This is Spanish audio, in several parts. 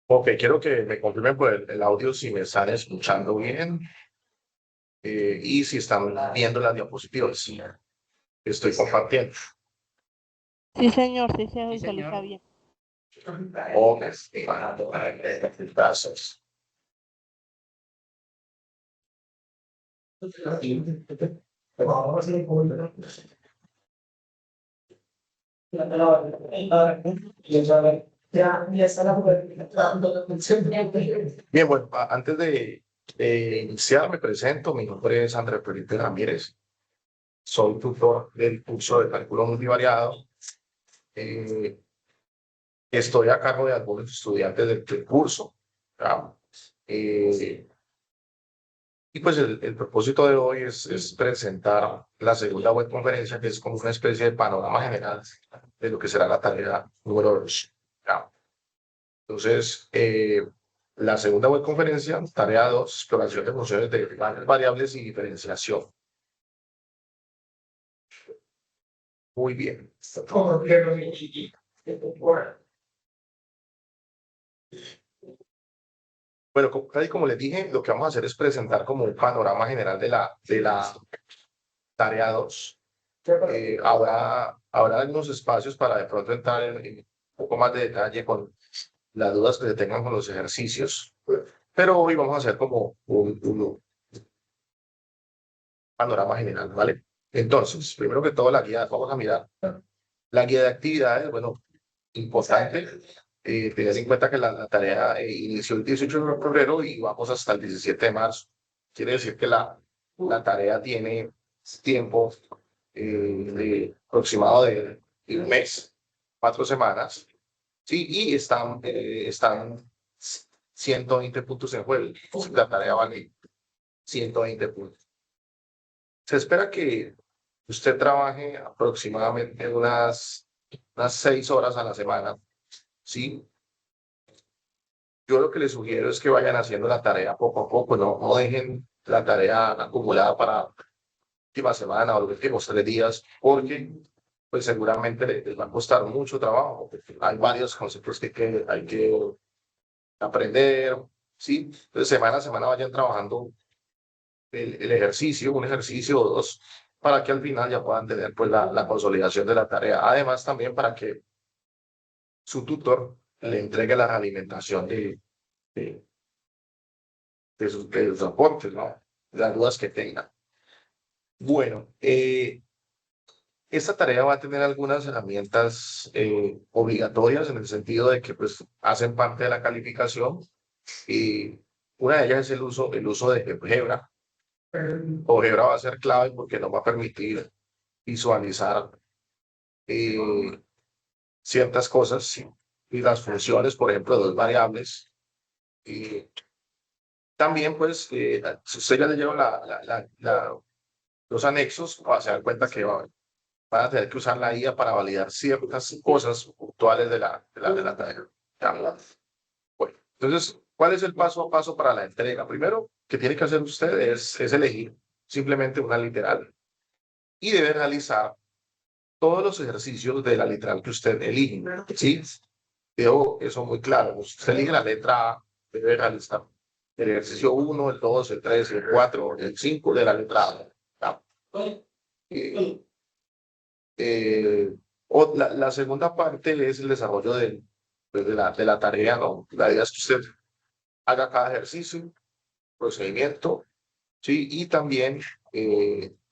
Ok, quiero que me confirmen por el audio si me están escuchando bien y si están viendo las diapositivas que estoy compartiendo. Sí, señor, sí se Sí, visualiza señor. bien. Ok, gracias. Bien, bueno, antes de iniciar, me presento. Mi nombre es Andrés Felipe Ramírez. Soy tutor del curso de cálculo multivariado. Eh, Estoy a cargo de algunos estudiantes del curso. ¿Ya? Eh, y pues el propósito de hoy es presentar la segunda web conferencia, que es como una especie de panorama general de lo que será la tarea número 2. ¿Ya? Entonces, la segunda web conferencia, tarea 2, exploración de funciones de variables y diferenciación. Muy bien. Bueno, tal y como les dije, lo que vamos a hacer es presentar como un panorama general de la tarea 2. Habrá algunos espacios para de pronto entrar en un poco más de detalle con las dudas que se tengan con los ejercicios, pero hoy vamos a hacer como un panorama general, ¿vale? Entonces, primero que todo, la guía, vamos a mirar la guía de actividades. Bueno, importante, tener en cuenta que la tarea inició el 18 de febrero y vamos hasta el 17 de marzo. Quiere decir que la tarea tiene tiempo aproximado de un mes, 4 semanas, ¿sí? Y están 120 puntos en juego. La tarea vale 120 puntos. Se espera que usted trabaje aproximadamente unas 6 horas a la semana, ¿sí? Yo lo que les sugiero es que vayan haciendo la tarea poco a poco, no dejen la tarea acumulada para la última semana o los últimos 3 días, porque pues seguramente les va a costar mucho trabajo. Hay varios conceptos que hay que aprender, ¿sí? Entonces, semana a semana vayan trabajando el ejercicio, un ejercicio o dos, para que al final ya puedan tener pues la consolidación de la tarea. Además, también para que su tutor le entregue la alimentación de, de sus aportes, ¿no? Las dudas que tengan. Bueno, esta tarea va a tener algunas herramientas obligatorias en el sentido de que pues hacen parte de la calificación y una de ellas es el uso de GeoGebra. GeoGebra va a ser clave porque nos va a permitir visualizar eh, ciertas cosas y las funciones, por ejemplo, de dos variables. Y también, pues, si usted ya le lleva los anexos, se dan cuenta que van a tener que usar la IA para validar ciertas cosas puntuales de la tarea. Ya. Bueno, entonces, ¿cuál es el paso a paso para la entrega? Primero, que tiene que hacer usted es elegir simplemente una literal y debe realizar todos los ejercicios de la literal que usted elige. ¿Sí? Dejo eso muy claro. Usted elige la letra A, debe realizar el ejercicio 1, el 2, el 3, el 4, el 5 de la letra A. ¿Ya? Eh, la segunda parte es el desarrollo pues, de la tarea, ¿no? La idea es que usted haga cada ejercicio, procedimiento, ¿sí? Y también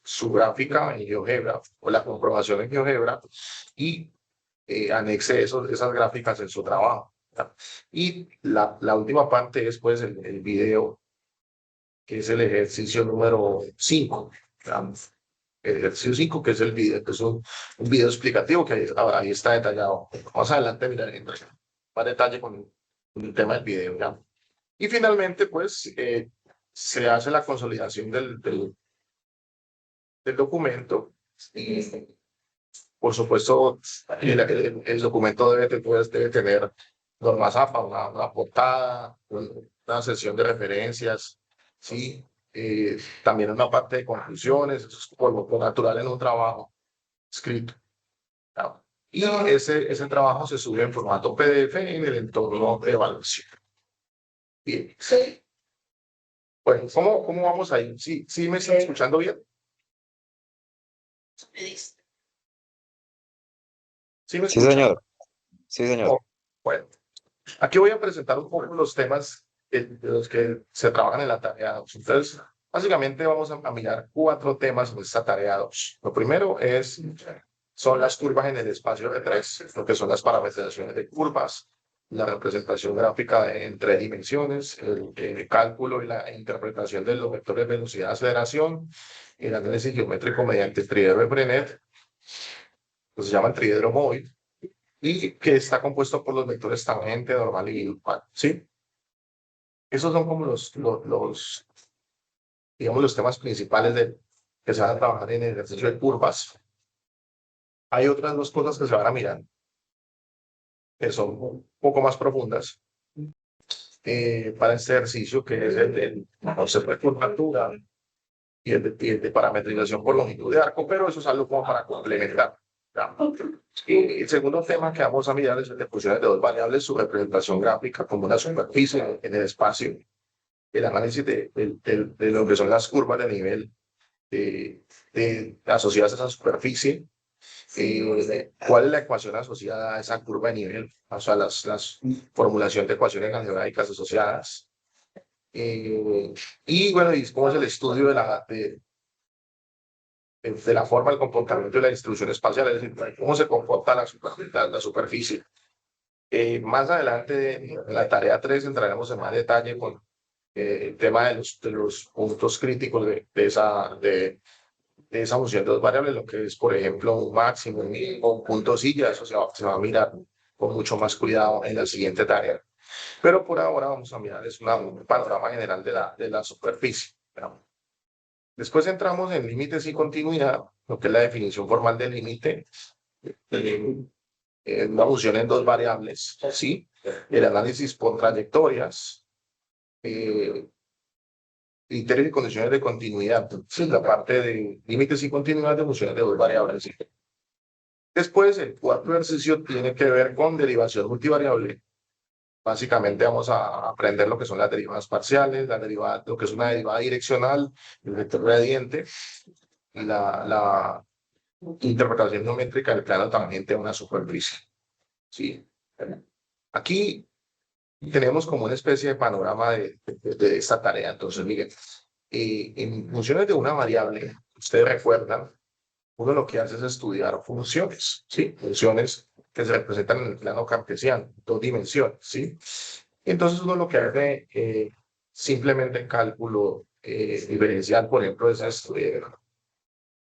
su gráfica en GeoGebra o la comprobación en GeoGebra y anexe esas gráficas en su trabajo. ¿Ya? Y la última parte es pues el video, que es el ejercicio número 5. El ejercicio 5, que es el video, que es un video explicativo que ahí está detallado. Más adelante miraré más detalle con el tema del video. ¿Ya? Y finalmente, pues, se hace la consolidación del documento. Y, por supuesto, el documento debe tener normas APA, una portada, una sesión de referencias, ¿sí? También una parte de conclusiones, eso es por lo natural en un trabajo. escrito. ¿No? Y ese trabajo se sube en formato PDF en el entorno de evaluación. Bien. Sí. Bueno, ¿cómo vamos ahí? ¿Sí me están escuchando bien? ¿Sí me Sí, escuchan? señor. Sí, señor. Oh, bueno, aquí voy a presentar un poco los temas de los que se trabajan en la tarea 2. Entonces, básicamente vamos a mirar 4 temas en esta tarea 2. Lo primero son las curvas en el espacio de 3, lo que son las parametrizaciones de curvas, la representación gráfica en 3 dimensiones, el cálculo y la interpretación de los vectores de velocidad de aceleración, el análisis geométrico mediante el triedro de Brenet, que se llama el triedro móvil, y que está compuesto por los vectores tangente, normal y grupal, ¿sí? Esos son como digamos, los temas principales que se van a trabajar en el ejercicio de curvas. Hay otras 2 cosas que se van a mirar, que son un poco más profundas para este ejercicio, que es el concepto de curvatura y el de parametrización por longitud de arco, pero eso es algo como para complementar. ¿Ya? Y el segundo tema que vamos a mirar es el de funciones de 2 variables, su representación gráfica como una superficie en el espacio, el análisis de lo que son las curvas de nivel asociadas a esa superficie, cuál es la ecuación asociada a esa curva de nivel, o sea, las formulación de ecuaciones algebraicas asociadas. Y bueno, y cómo es el estudio de la forma, el comportamiento de la distribución espacial, es decir, cómo se comporta la superficie. Más adelante, en la tarea 3, entraremos en más detalle con el tema de los puntos críticos de esa función de 2 variables, lo que es, por ejemplo, un máximo, un mínimo, un punto silla, eso se va a mirar con mucho más cuidado en la siguiente tarea. Pero por ahora vamos a mirar un panorama general de la superficie. ¿No? Después entramos en límites y continuidad, lo que es la definición formal del límite, una función en 2 variables, ¿sí? El análisis por trayectorias, criterios y condiciones de continuidad, ¿sí? La parte de límites y continuidad de funciones de 2 variables. ¿Sí? Después, el cuarto ejercicio tiene que ver con derivación multivariable. Básicamente vamos a aprender lo que son las derivadas parciales, lo que es una derivada direccional, el vector gradiente, y la interpretación geométrica del plano tangente a una superficie. ¿Sí? Aquí tenemos como una especie de panorama de esta tarea. Entonces, miren, en funciones de una variable, ustedes recuerdan, uno lo que hace es estudiar funciones, ¿sí? Funciones que se representan en el plano cartesiano, 2 dimensiones, ¿sí? Entonces uno lo que hace simplemente en cálculo diferencial, por ejemplo, es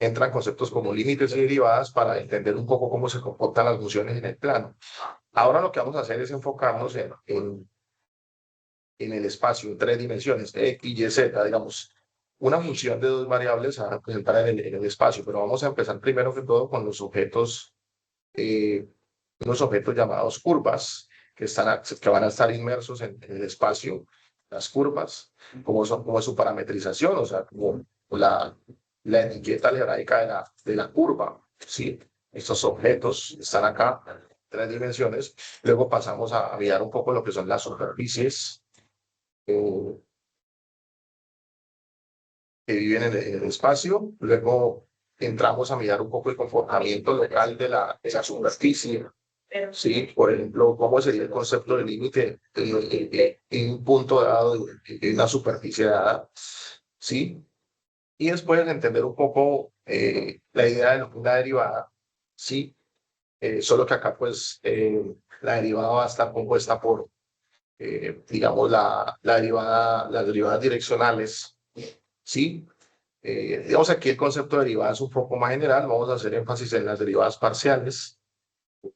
entran conceptos como límites y derivadas para entender un poco cómo se comportan las funciones en el plano. Ahora lo que vamos a hacer es enfocarnos en el espacio en 3 dimensiones, X, Y, Z, digamos, una función de 2 variables a representar en el espacio, pero vamos a empezar primero que todo con los objetos, unos objetos llamados curvas, que van a estar inmersos en el espacio, las curvas, como es su parametrización, o sea, como la etiqueta algebraica de la curva, ¿sí? Estos objetos están acá, 3 dimensiones. Luego pasamos a mirar un poco lo que son las superficies eh, que viven en el espacio. Luego entramos a mirar un poco el comportamiento local de la superficie. Sí, por ejemplo, cómo sería el concepto de límite en un punto dado, en una superficie dada. Sí, y después entender un poco la idea de lo que es una derivada. Sí, solo que acá, pues, la derivada va a estar compuesta por, digamos, las derivadas direccionales. Sí, digamos aquí el concepto de derivada es un poco más general, vamos a hacer énfasis en las derivadas parciales,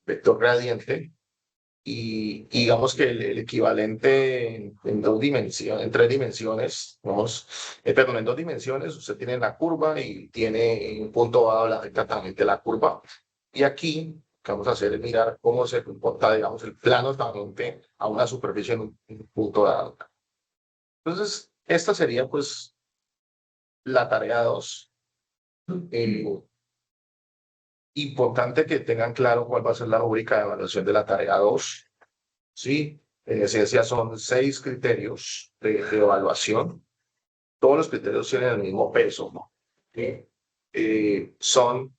vector gradiente, y digamos que el equivalente en 2 dimensiones, en 3 dimensiones, vamos, perdón, en 2 dimensiones, usted tiene la curva y tiene en un punto dado la recta tangente de la curva, y aquí lo que vamos a hacer es mirar cómo se comporta, digamos, el plano tangente a una superficie en un punto dado. Entonces, esta sería pues la tarea 2. Importante que tengan claro cuál va a ser la rúbrica de evaluación de la tarea 2. ¿Sí? En esencia son 6 criterios de evaluación. Todos los criterios tienen el mismo peso, ¿no? ¿Sí? Son,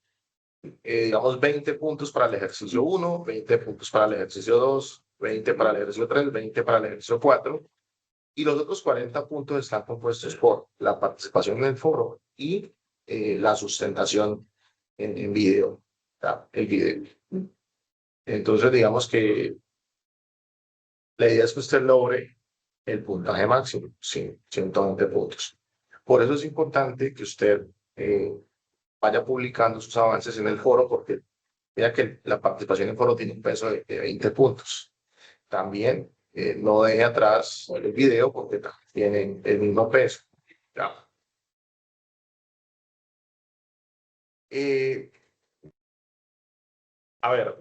digamos, 20 puntos para el ejercicio 1, 20 puntos para el ejercicio 2, 20 para el ejercicio 3, 20 para el ejercicio 4. Y los otros 40 puntos están compuestos por la participación en el foro y la sustentación en video, ¿tá? El video. Entonces, digamos que la idea es que usted logre el puntaje máximo, sí, 120 puntos. Por eso es importante que usted vaya publicando sus avances en el foro, porque mira que la participación en el foro tiene un peso de 20 puntos. También no deje atrás el video, porque tienen el mismo peso. ¿Ya? Eh, a ver,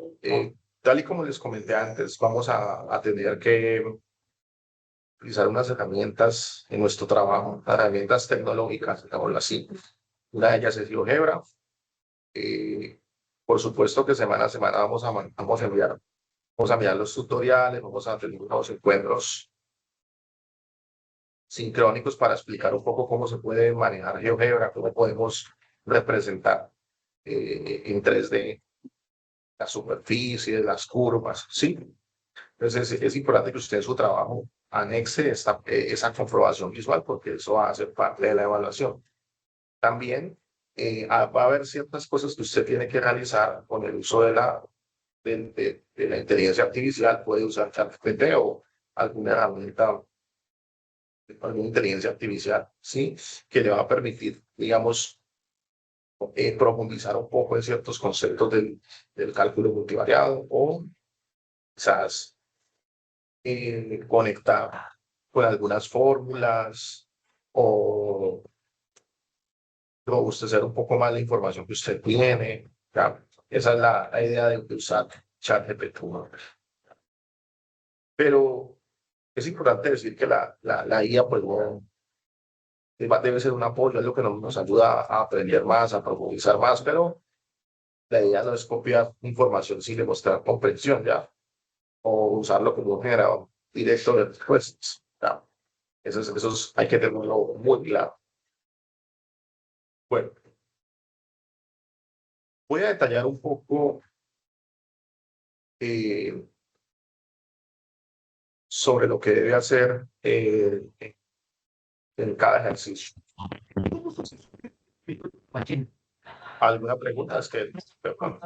tal y como les comenté antes, vamos a tener que utilizar unas herramientas en nuestro trabajo, herramientas tecnológicas, digámoslo así. Una de ellas es GeoGebra. Por supuesto que semana a semana vamos a enviar los tutoriales, vamos a tener unos encuentros sincrónicos para explicar un poco cómo se puede manejar GeoGebra, cómo podemos representar en 3D las superficies, las curvas, ¿sí? Entonces es importante que usted en su trabajo anexe esa comprobación visual porque eso va a ser parte de la evaluación. También va a haber ciertas cosas que usted tiene que realizar con el uso de la inteligencia artificial. Puede usar ChatGPT o alguna herramienta, alguna inteligencia artificial, ¿sí? Que le va a permitir, digamos, profundizar un poco en ciertos conceptos del cálculo multivariado o quizás conectar con algunas fórmulas o robustecer un poco más la información que usted tiene. ¿Ya? Esa es la idea de usar ChatGPT, ¿no? Pero es importante decir que la IA pues, no, debe ser un apoyo, es lo que nos ayuda a aprender más, a profundizar más, pero la idea no es copiar información sin demostrar comprensión, ¿ya? O usarlo como un generador directo de respuestas. ¿Ya? Hay que tenerlo muy claro. Bueno, voy a detallar un poco eh, sobre lo que debe hacer en cada ejercicio. ¿Alguna pregunta? Es que, perdón,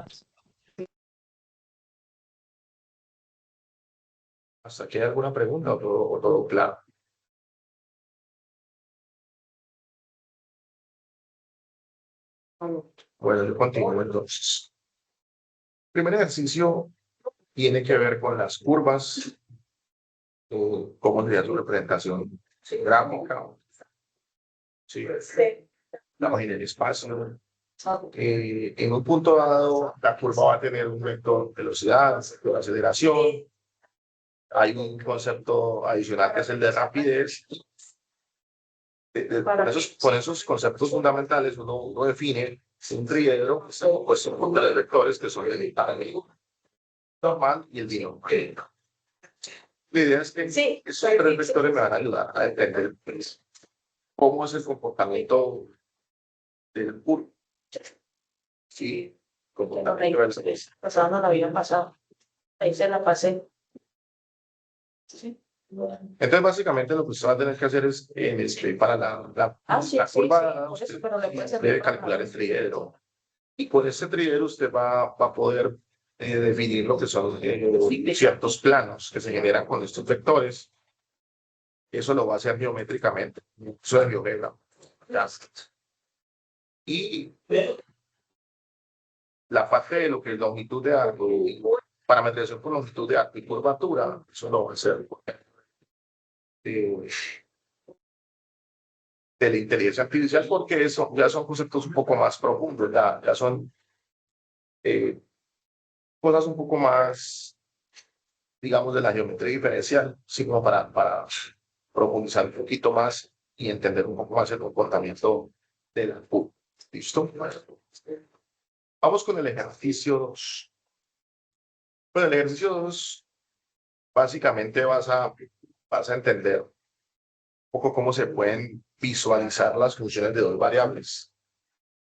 ¿hasta aquí hay alguna pregunta o todo claro? Bueno, yo continúo entonces. El primer ejercicio tiene que ver con las curvas, cómo sería su representación gráfica, ¿sí? La página del espacio. En un punto dado, la curva va a tener un vector de velocidad, de aceleración. Hay un concepto adicional que es el de rapidez. Con esos conceptos fundamentales uno define un triedro que está compuesto por 3 vectores que son el normal y el dinámico. La idea es que esos 3 vectores me van a ayudar a entender pues, cómo es el comportamiento del curvo. Sí, comportamiento del Pasando la vida pasada. Ahí se la pasé. Sí. Entonces, básicamente, lo que usted va a tener que hacer es para la curva, Por eso, pero le puede debe calcular el triedro. Y con ese triedro usted va a poder definir lo que son ciertos planos que se generan con estos vectores. Eso lo va a hacer geométricamente. Eso es GeoGebra. Y la parte de lo que es longitud de arco, parametrización por longitud de arco y curvatura, eso lo va a hacer de la inteligencia artificial, porque eso ya son conceptos un poco más profundos, ya son cosas un poco más, digamos, de la geometría diferencial, sino para profundizar un poquito más y entender un poco más el comportamiento de la curva. ¿Listo? Vamos con el ejercicio 2. Bueno, el ejercicio 2, básicamente vas a entender un poco cómo se pueden visualizar las funciones de dos variables,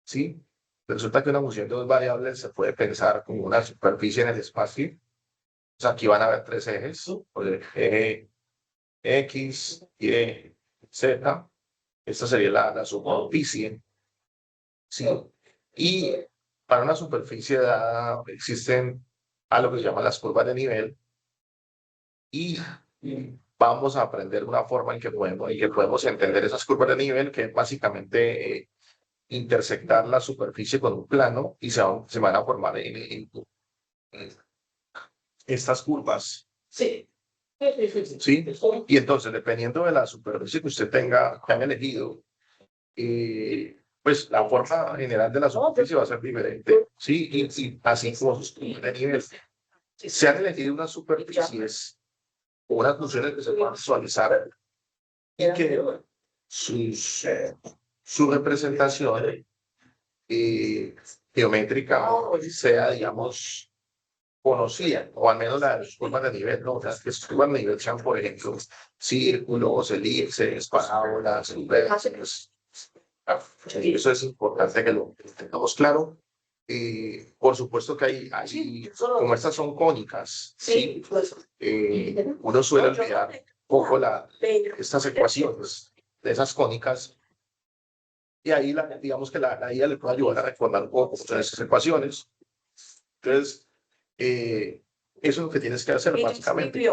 ¿sí? Resulta que una función de dos variables se puede pensar como una superficie en el espacio. O sea, aquí van a haber tres ejes, el eje X, Y, Z. Esta sería la superficie, ¿sí? Y para una superficie dada existen algo que se llama las curvas de nivel y vamos a aprender una forma en que podemos entender esas curvas de nivel, que es básicamente intersectar la superficie con un plano y se van a formar en estas curvas. Sí. ¿Sí? Y entonces, dependiendo de la superficie que usted tenga, que han elegido, pues la forma general de la superficie va a ser diferente, ¿sí? Y así como sus puntos de nivel. Se han elegido unas superficies o unas funciones que se puedan visualizar y que su representación geométrica sea, digamos, conocida, o al menos las curvas de nivel, ¿no? O sea, que sus curvas de nivel sean, por ejemplo, círculos, elipses, parábolas, vértices. Eso es importante que lo tengamos claro. Por supuesto que como estas son cónicas, ¿sí? Uno suele olvidar un poco estas ecuaciones de esas cónicas y ahí digamos que la IA le puede ayudar a recordar un poco esas ecuaciones. Entonces, eso es lo que tienes que hacer básicamente.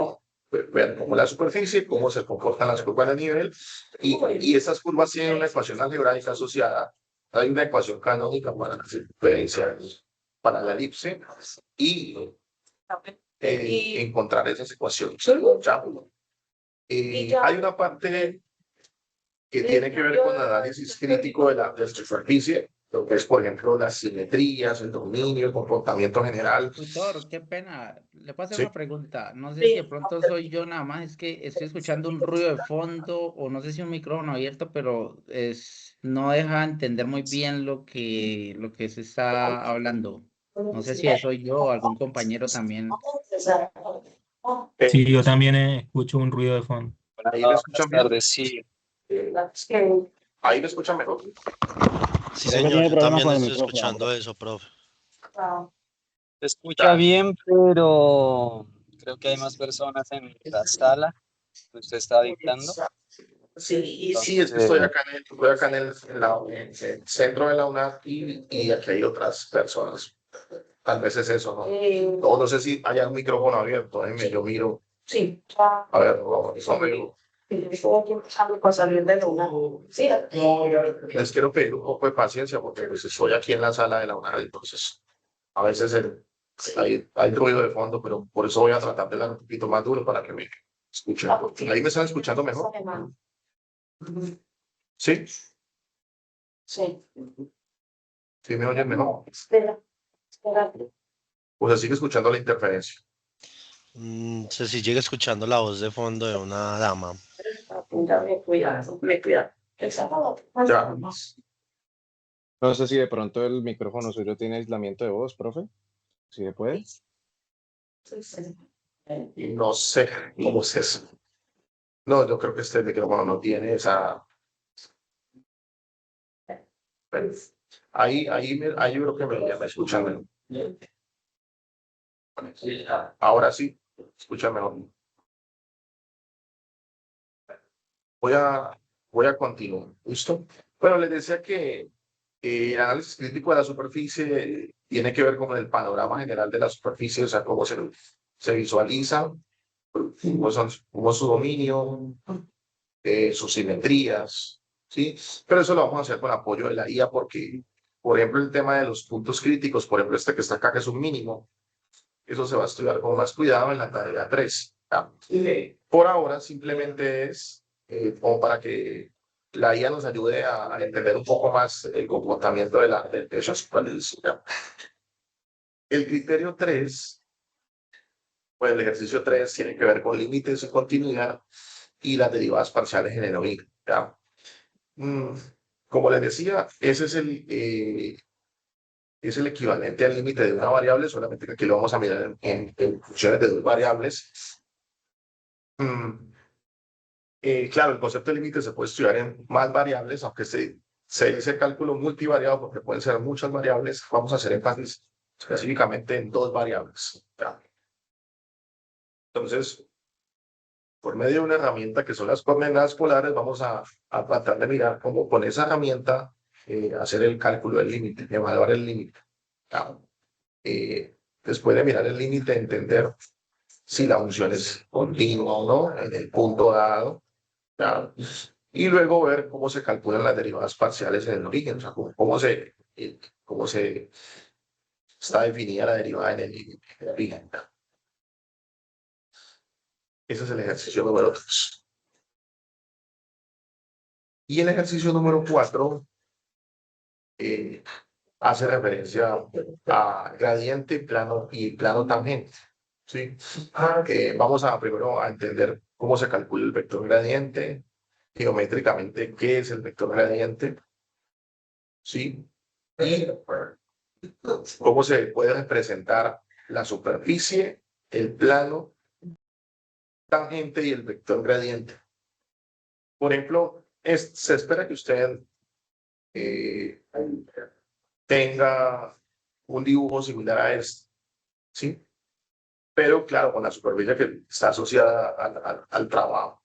Ver cómo la superficie, cómo se comportan las curvas de nivel y esas curvas tienen una ecuación algebraica asociada. Hay una ecuación canónica para la circunferencia, para la elipse y encontrar esas ecuaciones. Hay una parte que tiene que ver con el análisis crítico de la superficie, lo que es, por ejemplo, las simetrías, el dominio, el comportamiento general. Tutor, qué pena. Le puedo hacer Sí. una pregunta. No sé si de pronto soy yo nada más, es que estoy escuchando un ruido de fondo o no sé si un micrófono abierto, pero no deja entender muy bien lo que se está hablando. No sé si soy yo o algún compañero también. Sí, yo también escucho un ruido de fondo. Ahí me escuchan bien. tardes, sí. Ahí me escuchan mejor. Sí, Creo que señor, tiene yo problemas también con el estoy micrófono, escuchando profe. eso, profe. Se escucha bien, pero creo que hay más personas en la sala que usted está dictando. Sí, es que estoy acá en el centro de la UNAD y aquí hay otras personas. Tal vez es eso, ¿no? O no sé si hay un micrófono abierto, yo miro. Sí. A ver, eso me... Estoy aquí empezando para salir de la UNAM. Sí. Les quiero pedir un poco de paciencia porque pues, estoy aquí en la sala de la UNAD, entonces a veces hay ruido de fondo, pero por eso voy a tratar de dar un poquito más duro para que me escuchen. Ahí me están escuchando mejor. ¿Sí? Sí. ¿Sí me oyen mejor? Espera. Pues se sigue escuchando la interferencia. No sé si llega escuchando la voz de fondo de una dama. Me cuida. Ya. No sé si de pronto el micrófono suyo tiene aislamiento de voz, profe. ¿Si se puede? Y no sé cómo es eso. No, yo creo que este micrófono no tiene esa. Bueno, ahí yo creo que ya me escuchan mejor. Ahora sí, escucha mejor. Voy a continuar. ¿Listo? Bueno, les decía que el análisis crítico de la superficie tiene que ver con el panorama general de la superficie, o sea, cómo se visualiza, cómo es su dominio, sus simetrías, ¿sí? Pero eso lo vamos a hacer con apoyo de la IA porque, por ejemplo, el tema de los puntos críticos, por ejemplo, este que está acá, que es un mínimo, eso se va a estudiar con más cuidado en la tarea 3. ¿Ya? Por ahora, simplemente es como para que la IA nos ayude a entender un poco más el comportamiento de esas superficies. El criterio 3, pues el ejercicio 3 tiene que ver con límites de continuidad y las derivadas parciales en el OIN. ¿Ya? Como les decía, ese es es el equivalente al límite de una variable, solamente que aquí lo vamos a mirar en funciones de dos variables. Claro, el concepto de límite se puede estudiar en más variables, aunque se dice cálculo multivariado porque pueden ser muchas variables. Vamos a hacer énfasis específicamente en dos variables. ¿Ya? Entonces, por medio de una herramienta que son las coordenadas polares, vamos a tratar de mirar cómo con esa herramienta hacer el cálculo del límite, evaluar el límite. Después de mirar el límite, entender si la función es continua o no en el punto dado. ¿Ya? Y luego ver cómo se calculan las derivadas parciales en el origen, o sea, cómo se está definida la derivada en el origen. Ese es el ejercicio número 3. Y el ejercicio número 4 hace referencia a gradiente y plano tangente. ¿Sí? Vamos a primero a entender cómo se calcula el vector gradiente, geométricamente qué es el vector gradiente, ¿sí? Y cómo se puede representar la superficie, el plano tangente y el vector gradiente. Por ejemplo, se espera que usted tenga un dibujo similar a este, ¿sí? Pero claro, con la superficie que está asociada al trabajo.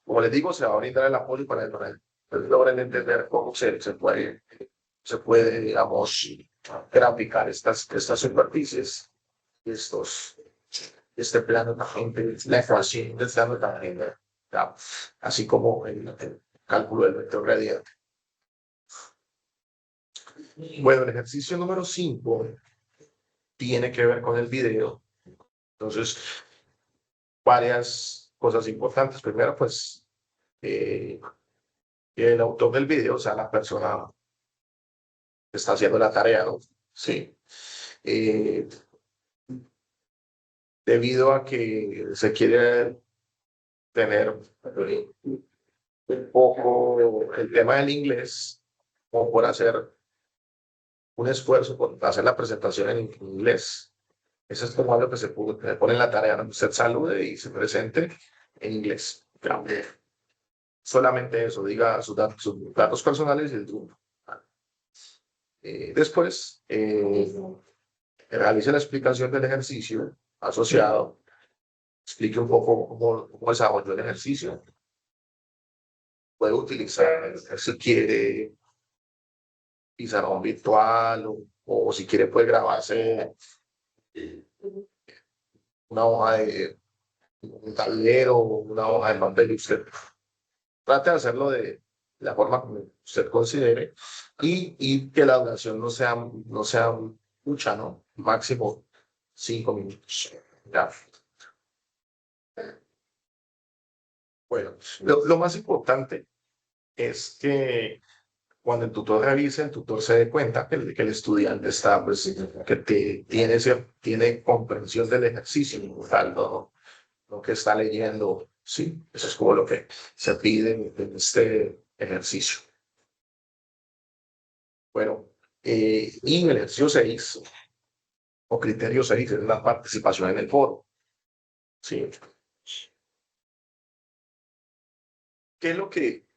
Como les digo, se va a brindar el apoyo para logren entender cómo se puede, digamos, graficar estas superficies, este plano tangente, la ecuación del plano tangente, ¿ya? Así como el cálculo del vector gradiente. Bueno, el ejercicio número 5 tiene que ver con el video. Entonces, varias cosas importantes. Primero, pues, el autor del video, o sea, la persona que está haciendo la tarea, ¿no? Sí. Debido a que se quiere tener un poco el tema del inglés, o por hacer un esfuerzo por hacer la presentación en inglés. Eso es como algo que se pone en la tarea, ¿no? Usted salude y se presente en inglés. Solamente eso, diga sus datos personales y el grupo. Después, realice la explicación del ejercicio asociado, explique un poco cómo desarrolló el ejercicio. Puede utilizar, si quiere, pizarrón virtual o si quiere puede grabarse una hoja de un tablero o una hoja de papel. Usted trate de hacerlo de la forma que usted considere y que la duración no sea mucha, ¿no? Máximo 5 minutos. Ya. Bueno, lo más importante es que cuando el tutor revise, el tutor se dé cuenta que el estudiante está, pues, que tiene comprensión del ejercicio, tal, lo que está leyendo. Sí, eso es como lo que se pide en este ejercicio. Bueno, y el ejercicio 6, o criterio 6, es la participación en el foro. Sí. ¿Qué es lo que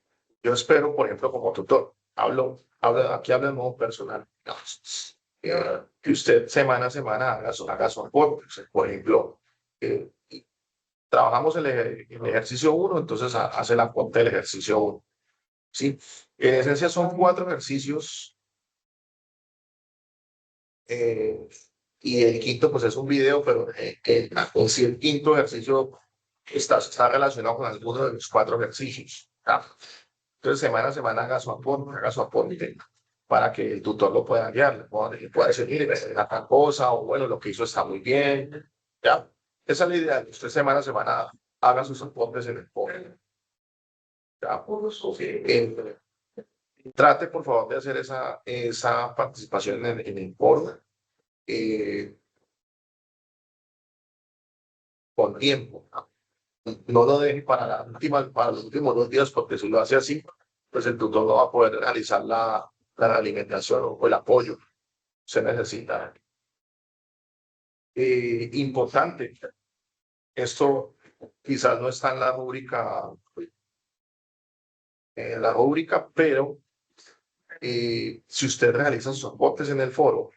yo espero, por ejemplo, como tutor? Aquí hablo de modo personal. Digamos, que usted semana a semana haga su aporte. Por ejemplo, trabajamos el ejercicio 1, entonces hace el aporte del ejercicio 1. ¿Sí? En esencia son 4 ejercicios y el quinto pues es un video, pero si el quinto ejercicio está relacionado con alguno de los 4 ejercicios. ¿Ah? Entonces, semana a semana haga su aporte para que el tutor lo pueda guiar, le pueda decir, mire, la tal cosa, o bueno, lo que hizo está muy bien, ¿ya? Esa es la idea, que usted semana a semana haga sus aportes en el foro. ¿Ya? Trate, por favor, de hacer esa participación en el foro con tiempo. No lo deje para los últimos 2 días, porque si lo hace así, pues el tutor no va a poder realizar la alimentación o el apoyo se necesita. Importante, esto quizás no está en la rúbrica, pero si usted realiza sus aportes en el foro,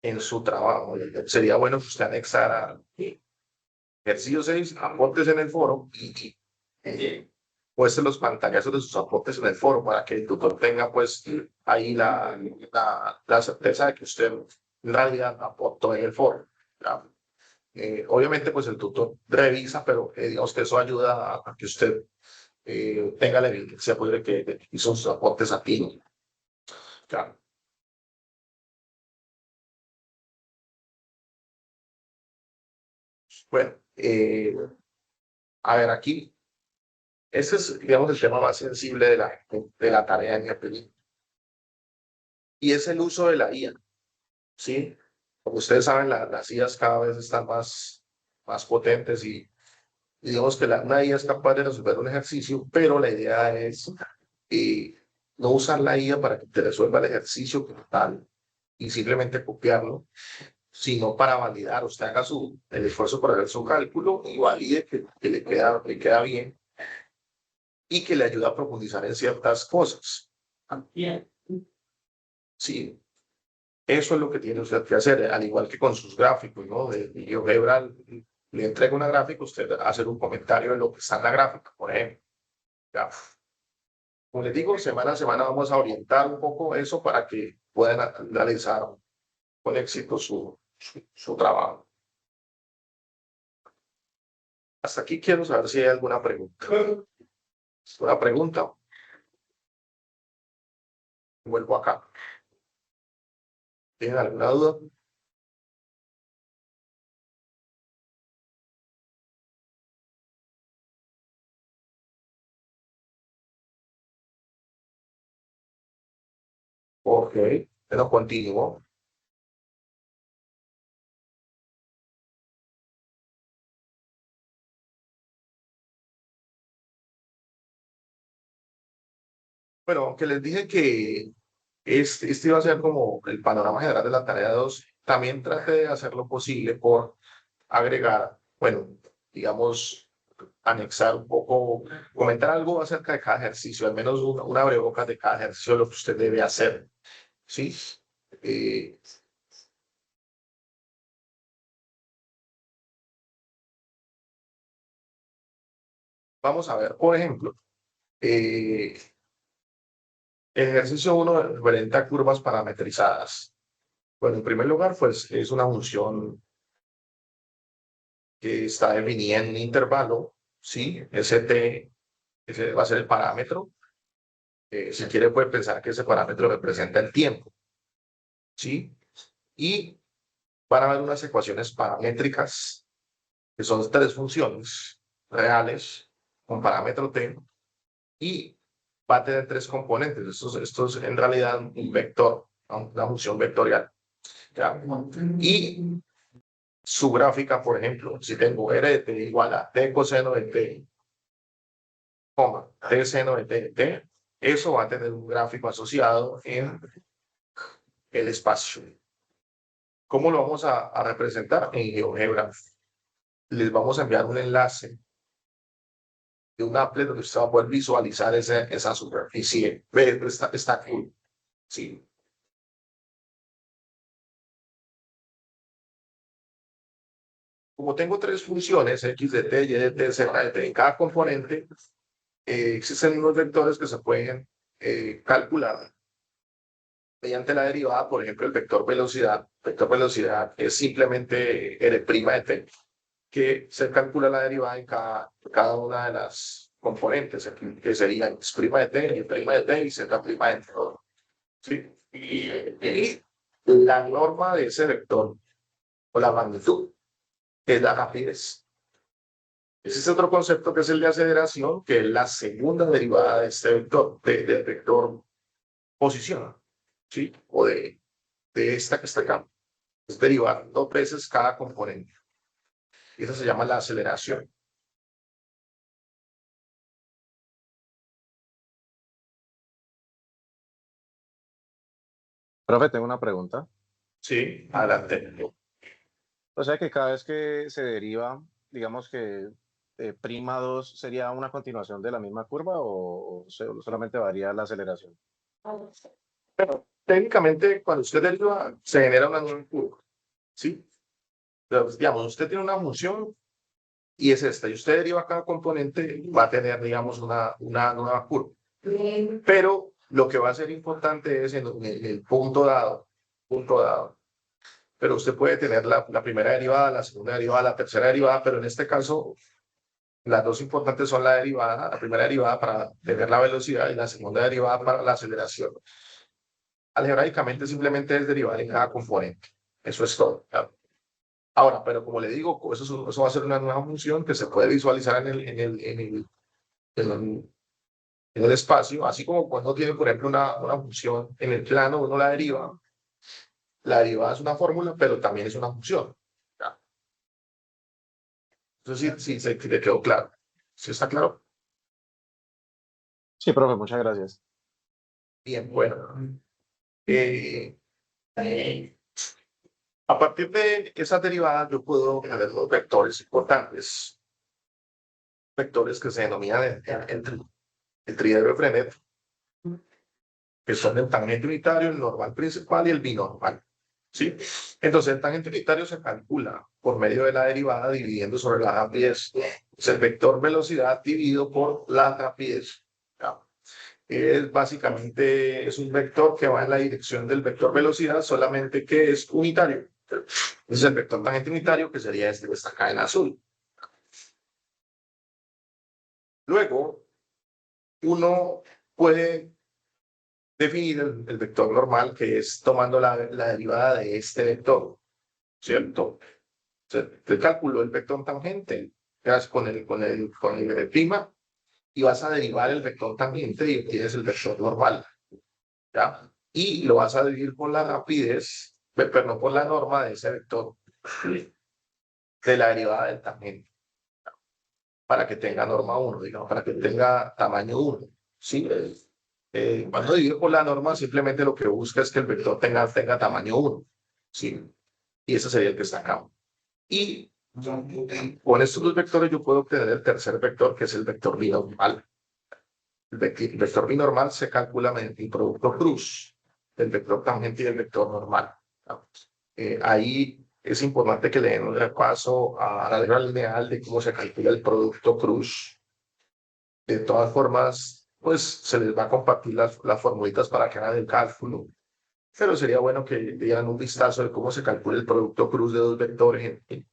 en su trabajo, sería bueno que usted anexara ejercicio 6, aportes en el foro y muestre los pantallazos de sus aportes en el foro para que el tutor tenga pues ahí la certeza de que usted en realidad aportó en el foro. ¿Ya? Obviamente pues el tutor revisa, pero digamos que eso ayuda a que usted tenga la evidencia pues, de que hizo sus aportes a ti. ¿Ya? Bueno, a ver aquí. Ese es, digamos, el tema más sensible de la tarea, en mi opinión. Y es el uso de la IA, ¿sí? Como ustedes saben, las IAs cada vez están más potentes y digamos que una IA es capaz de resolver un ejercicio, pero la idea es eh, no usar la IA para que te resuelva el ejercicio como tal y simplemente copiarlo, sino para validar. Usted haga el esfuerzo para hacer su cálculo y valide que le queda bien y que le ayuda a profundizar en ciertas cosas. Bien. Sí, eso es lo que tiene usted que hacer, al igual que con sus gráficos, ¿no? De GeoGebra le entrega una gráfica, usted hacer un comentario de lo que está en la gráfica, por ejemplo. Ya. Como les digo, semana a semana vamos a orientar un poco eso para que puedan realizar con éxito su trabajo. Hasta aquí quiero saber si hay alguna pregunta. ¿Una pregunta? Vuelvo acá. ¿Tienen alguna duda? Ok, pero continúo. Bueno, aunque les dije que este iba a ser como el panorama general de la tarea 2, también traté de hacer lo posible por agregar, bueno, digamos, anexar un poco, comentar algo acerca de cada ejercicio, al menos una abrebocas de cada ejercicio, lo que usted debe hacer, ¿sí? Eh, Vamos a ver, por ejemplo, el ejercicio 1 referente a curvas parametrizadas. Bueno, en primer lugar, pues es una función que está definida en un intervalo, ¿sí? Ese va a ser el parámetro. Si quiere, puede pensar que ese parámetro representa el tiempo, ¿sí? Y van a haber unas ecuaciones paramétricas, que son tres funciones reales con parámetro t, y va a tener tres componentes. Esto es en realidad un vector, ¿no? Una función vectorial. ¿Ya? Y su gráfica, por ejemplo, si tengo r de t igual a t coseno de t, t seno de t, eso va a tener un gráfico asociado en el espacio. ¿Cómo lo vamos a representar? En GeoGebra. Les vamos a enviar un enlace de un applet donde usted va a poder visualizar esa superficie. Ve, está cool. Sí. Como tengo tres funciones, x de t, y de t, z de t, en cada componente, existen unos vectores que se pueden calcular mediante la derivada. Por ejemplo, el vector velocidad. Vector velocidad es simplemente r' de t, que se calcula la derivada en cada una de las componentes, que serían x' de t, y p' de t y z' de t. ¿Sí? Y la norma de ese vector, o la magnitud, es la rapidez. Ese es otro concepto que es el de aceleración, que es la segunda derivada de este vector, del vector posición, ¿sí? O de esta que está acá. Es derivar dos veces cada componente. Y eso se llama la aceleración. Profe, tengo una pregunta. Sí, adelante. O sea que cada vez que se deriva, digamos que prima 2 sería una continuación de la misma curva o solamente varía la aceleración. Bueno, técnicamente, cuando usted deriva, se genera una nueva curva, ¿sí? Pero, digamos, usted tiene una función y es esta, y usted deriva cada componente, va a tener, digamos, una nueva curva. Pero lo que va a ser importante es en el punto dado. Pero usted puede tener la primera derivada, la segunda derivada, la tercera derivada, pero en este caso, las dos importantes son la derivada, la primera derivada para tener la velocidad y la segunda derivada para la aceleración. Algebraicamente simplemente es derivar en cada componente. Eso es todo. ¿Claro? Ahora, pero como le digo, eso va a ser una nueva función que se puede visualizar en el espacio, así como cuando tiene, por ejemplo, una función en el plano, uno la deriva. La derivada es una fórmula, pero también es una función. ¿Ya? Eso sí, sí, le quedó claro. ¿Sí está claro? Sí, profe, muchas gracias. Bien, bueno. Eh, a partir de esas derivadas, yo puedo tener dos vectores importantes. Vectores que se denominan el tríedro de Frenet, que son el tangente unitario, el normal principal y el binormal. ¿Sí? Entonces, el tangente unitario se calcula por medio de la derivada dividiendo sobre la rapidez. Es el vector velocidad dividido por la rapidez. ¿Ya? Es básicamente es un vector que va en la dirección del vector velocidad, solamente que es unitario. Es el vector tangente unitario, que sería este que está acá en azul. Luego, uno puede definir el vector normal, que es tomando la derivada de este vector, ¿cierto? Te calculó el vector tangente, quedas con el prima, y vas a derivar el vector tangente y obtienes el vector normal, ¿ya? Y lo vas a dividir por la rapidez, perdón, por la norma de ese vector de la derivada del tangente, para que tenga norma 1, digamos, para que tenga tamaño 1, ¿sí? Cuando divide por la norma, simplemente lo que busca es que el vector tenga tamaño 1, ¿sí? Y ese sería el que está acá. Y con estos dos vectores yo puedo obtener el tercer vector, que es el vector binormal. El vector binormal se calcula mediante el producto cruz del vector tangente y del vector normal. Ahí es importante que le den un repaso a la regla lineal de cómo se calcula el producto cruz. De todas formas, pues se les va a compartir las formulitas para que hagan el cálculo, pero sería bueno que dieran un vistazo de cómo se calcula el producto cruz de dos vectores en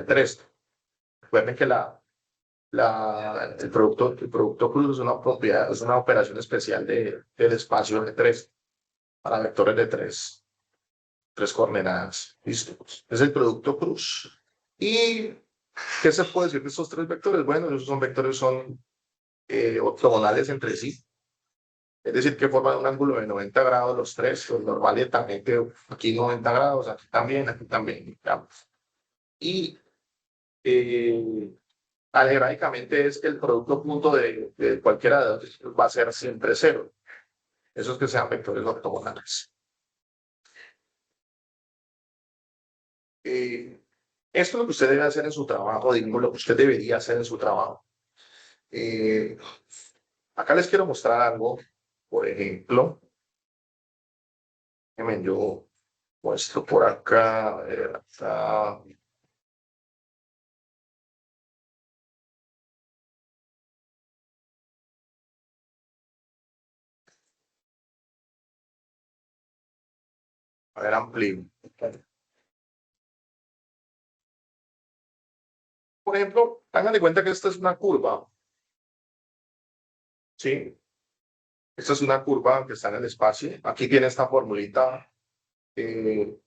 tres. Recuerden que el producto cruz es una propiedad, es una operación especial del espacio de tres, para vectores de tres coordenadas. Listo. Es el producto cruz. ¿Y qué se puede decir de estos tres vectores? Bueno, esos son ortogonales entre sí. Es decir, que forman un ángulo de 90 grados los tres, los normales también, aquí 90 grados, aquí también, digamos. Y algebraicamente es que el producto punto de cualquiera de dos va a ser siempre cero. Esos que sean vectores ortogonales. Esto es lo que usted debe hacer en su trabajo, digo, lo que usted debería hacer en su trabajo. Eh, Acá les quiero mostrar algo, por ejemplo, yo muestro por acá, a ver, amplio. Por ejemplo, hagan de cuenta que esta es una curva, ¿sí? Esta es una curva que está en el espacio. Aquí tiene esta formulita. eh,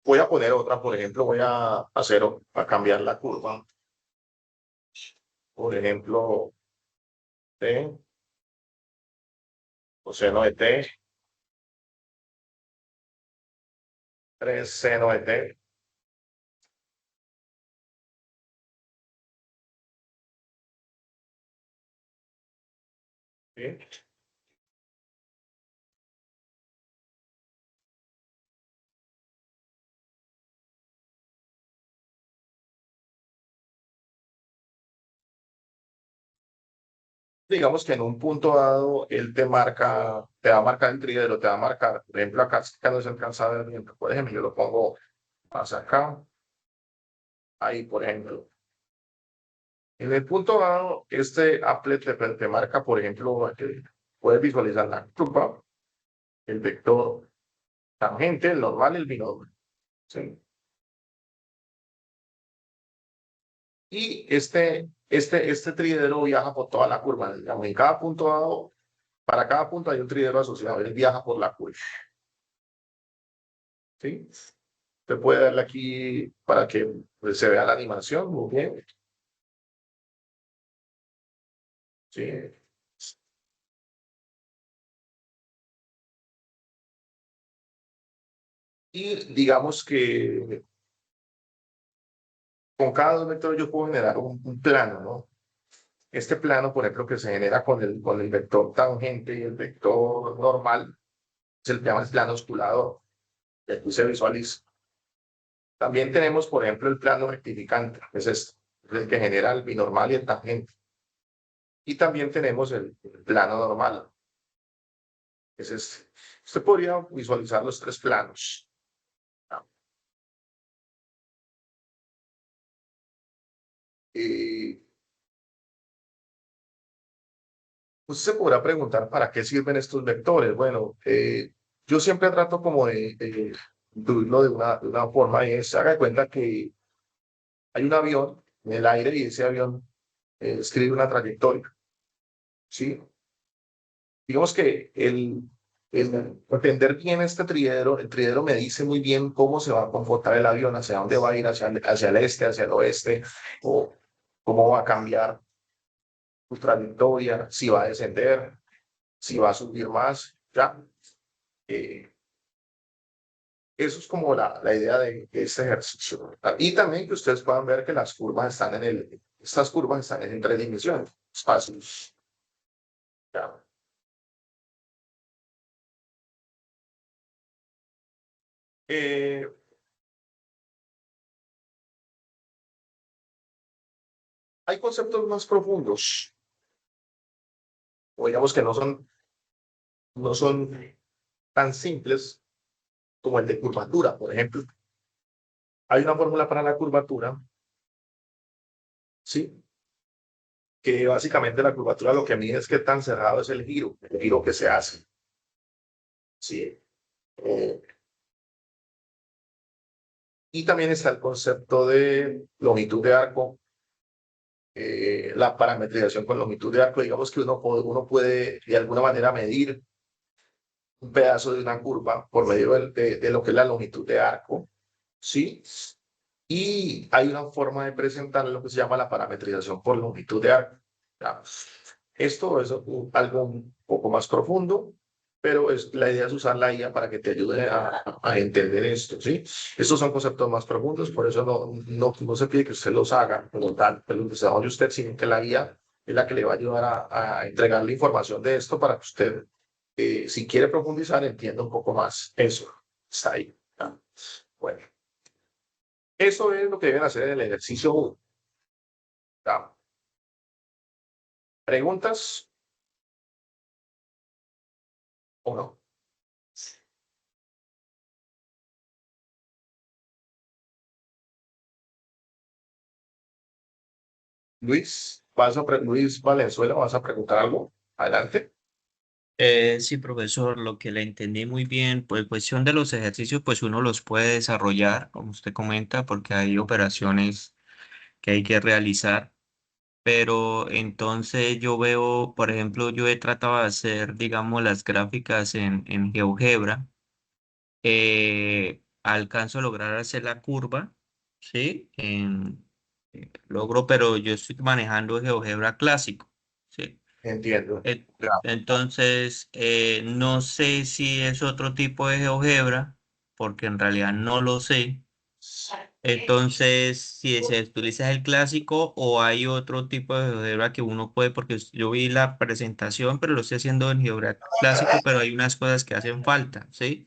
Voy a poner otra, por ejemplo, a cambiar la curva. Por ejemplo, T, coseno de T, 3 seno de T. ¿Sí? digamos que en un punto dado, él te marca, te va a marcar el trídero, te va a marcar, por ejemplo, acá no se alcanza a ver bien, por ejemplo, yo lo pongo más acá, ahí, por ejemplo. En el punto dado, este applet te marca, por ejemplo, puedes visualizar la curva, el vector tangente, el normal, el binomio. ¿Sí? Y este tridero viaja por toda la curva. Digamos, en cada punto dado, para cada punto hay un tridero asociado. Él viaja por la curva. ¿Sí? Usted puede darle aquí para que pues, se vea la animación. Muy bien. ¿Sí? Y digamos que con cada dos vectores yo puedo generar un plano, ¿no? Este plano, por ejemplo, que se genera con el vector tangente y el vector normal, se le llama el plano osculador. Y aquí se visualiza. También tenemos, por ejemplo, el plano rectificante, que es este, es el que genera el binormal y el tangente. Y también tenemos el plano normal, que es este. Usted podría visualizar los tres planos. Y usted se podrá preguntar para qué sirven estos vectores. Bueno, yo siempre trato como de incluirlo de una forma y se haga de cuenta que hay un avión en el aire y ese avión escribe una trayectoria. ¿Sí? Digamos que el entender bien este tridero, el tridero me dice muy bien cómo se va a comportar el avión, hacia dónde va a ir, hacia el este, hacia el oeste, o cómo va a cambiar su trayectoria, si va a descender, si va a subir más, ya. Eh, Eso es como la idea de este ejercicio. Y también que ustedes puedan ver que las curvas están estas curvas están en tres dimensiones, espacios. Ya. Eh, Hay conceptos más profundos, o digamos que no son tan simples como el de curvatura, por ejemplo. Hay una fórmula para la curvatura, ¿sí? Que básicamente la curvatura lo que mide es qué tan cerrado es el giro que se hace. ¿Sí? Eh, y también está el concepto de longitud de arco, la parametrización con longitud de arco. Digamos que uno puede de alguna manera medir un pedazo de una curva por medio de lo que es la longitud de arco, ¿sí? Y hay una forma de presentar lo que se llama la parametrización por longitud de arco. ¿Ya? Esto es algo un poco más profundo, pero la idea es usar la IA para que te ayude a entender esto, ¿sí? Estos son conceptos más profundos, por eso no se pide que usted los haga como tal, pero los desarrolle usted, sino que la IA es la que le va a ayudar a entregar la información de esto para que usted, si quiere profundizar, entienda un poco más. Eso está ahí. ¿Ya? Bueno. Eso es lo que deben hacer en el ejercicio 1. ¿Preguntas o no? Luis Valenzuela, ¿vas a preguntar algo? Adelante. Sí, profesor, lo que le entendí muy bien, pues cuestión de los ejercicios, pues uno los puede desarrollar, como usted comenta, porque hay operaciones que hay que realizar, pero entonces yo veo, por ejemplo, yo he tratado de hacer, digamos, las gráficas en GeoGebra, alcanzo a lograr hacer la curva, ¿sí? Logro, pero yo estoy manejando GeoGebra clásico, ¿sí? Entiendo. Et- Ya. Entonces, no sé si es otro tipo de GeoGebra, porque en realidad no lo sé. Entonces, si se utiliza el clásico o hay otro tipo de GeoGebra que uno puede, porque yo vi la presentación, pero lo estoy haciendo en GeoGebra clásico, pero hay unas cosas que hacen falta, ¿sí?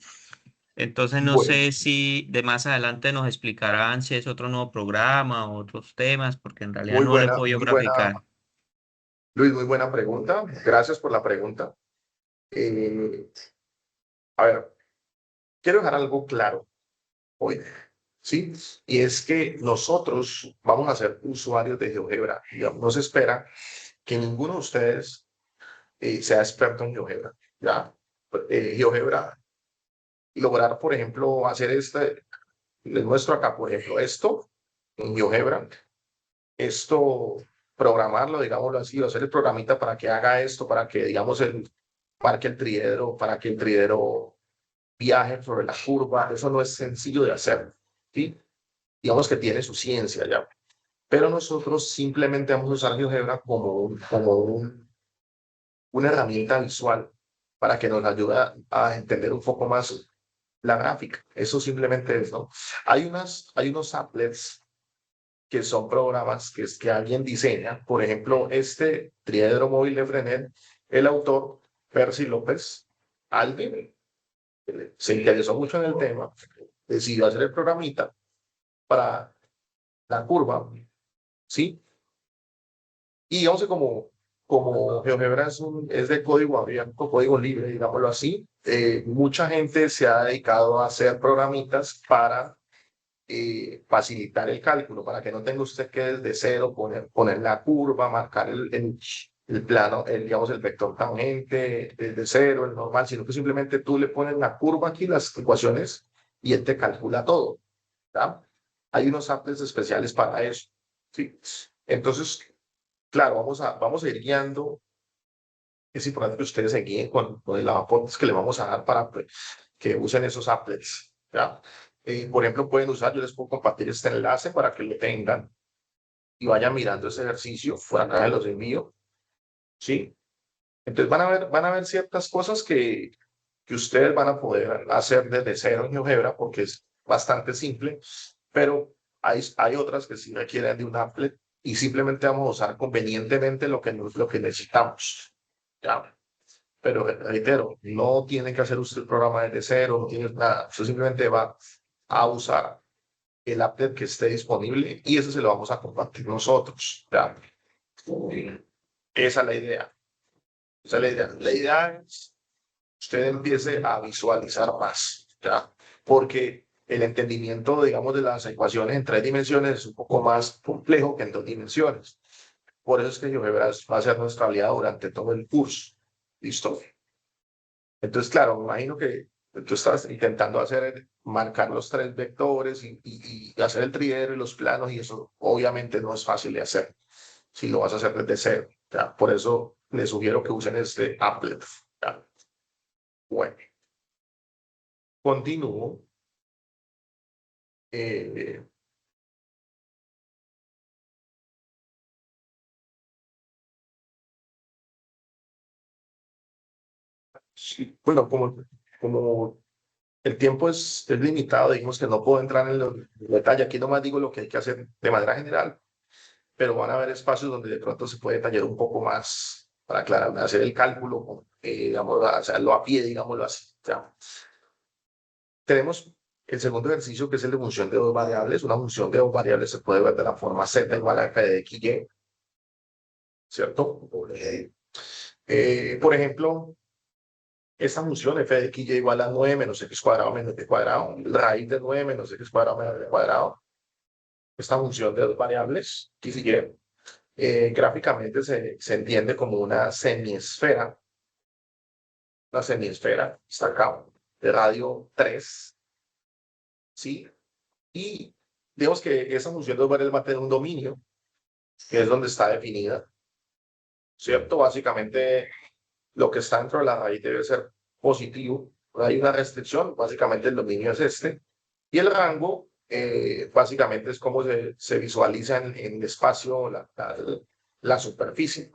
Entonces, no Bueno, sé si de más adelante nos explicarán si es otro nuevo programa o otros temas, porque en realidad no le he podido muy buena, graficar. Luis, muy buena pregunta. Gracias por la pregunta. A ver, quiero dejar algo claro hoy, ¿sí? Y es que nosotros vamos a ser usuarios de GeoGebra. Digamos, no se espera que ninguno de ustedes sea experto en GeoGebra, ¿ya? GeoGebra, lograr, por ejemplo, hacer les muestro acá, por ejemplo, esto en GeoGebra, esto, programarlo, digámoslo así, o hacer el programita para que haga esto, para que, digamos, marque el tridero, para que el tridero viaje sobre la curva, eso no es sencillo de hacer, ¿sí? Digamos que tiene su ciencia ya. Pero nosotros simplemente vamos a usar GeoGebra una herramienta visual para que nos ayude a entender un poco más la gráfica. Eso simplemente es, ¿no? Hay unos applets que son programas que es que alguien diseña. Por ejemplo, este triedro móvil de Frenet, el autor, Percy López, alguien se interesó mucho en el tema, decidió hacer el programita para la curva, ¿sí? Y digamos que como GeoGebra es de código abierto, código libre, digámoslo así, mucha gente se ha dedicado a hacer programitas para facilitar el cálculo, para que no tenga usted que desde cero poner la curva, marcar el plano, digamos, el vector tangente desde cero, el normal, sino que simplemente tú le pones la curva aquí, las ecuaciones, y él te calcula todo. ¿Tá? Hay unos applets especiales para eso. ¿Sí? Entonces, claro, vamos a ir guiando. Es importante que ustedes se guíen con el aportes que le vamos a dar para que usen esos applets. ¿Ya? Por ejemplo, pueden usar, yo les puedo compartir este enlace para que lo tengan y vayan mirando ese ejercicio. Por acá se los envío. ¿Sí? Entonces van a ver ciertas cosas que ustedes van a poder hacer desde cero en GeoGebra porque es bastante simple, pero hay otras que sí requieren de un applet y simplemente vamos a usar convenientemente lo que necesitamos. ¿Ya? Pero reitero, no tiene que hacer usted el programa desde cero, no tiene nada. Usted simplemente va a usar el applet que esté disponible y eso se lo vamos a compartir nosotros. ¿Ya? Esa es la idea. Esa es la idea. La idea es que usted empiece a visualizar más, ¿ya? Porque el entendimiento, digamos, de las ecuaciones en 3 dimensiones es un poco más complejo que en 2 dimensiones. Por eso es que GeoGebra va a ser nuestra aliada durante todo el curso. ¿Listo? Entonces, claro, me imagino que tú estás intentando marcar los 3 vectores y hacer el tridero y los planos, y eso obviamente no es fácil de hacer si lo vas a hacer desde cero. ¿Ya? Por eso les sugiero que usen este applet. ¿Ya? Bueno, continúo. Eh, sí, bueno, como el tiempo es limitado, digamos que no puedo entrar en los detalles. Aquí nomás digo lo que hay que hacer de manera general, pero van a haber espacios donde de pronto se puede detallar un poco más para aclarar, hacer el cálculo, digamos, hacerlo a pie, digámoslo así. ¿Ya? Tenemos el segundo ejercicio, que es el de función de dos variables. Una función de dos variables se puede ver de la forma z igual a f de x, y, ¿cierto? Por ejemplo, esta función f de x y igual a 9 menos x cuadrado menos y cuadrado, raíz de 9 menos x cuadrado menos y cuadrado. Esta función de dos variables, x y gráficamente se entiende como una semiesfera. Una semiesfera, está acá, de radio 3, ¿sí? Y digamos que esa función de dos variables va a tener un dominio, que es donde está definida, ¿cierto? Básicamente, lo que está dentro de la raíz debe ser positivo. Hay una restricción, básicamente el dominio es este. Y el rango, básicamente, es cómo se visualiza en el espacio la superficie.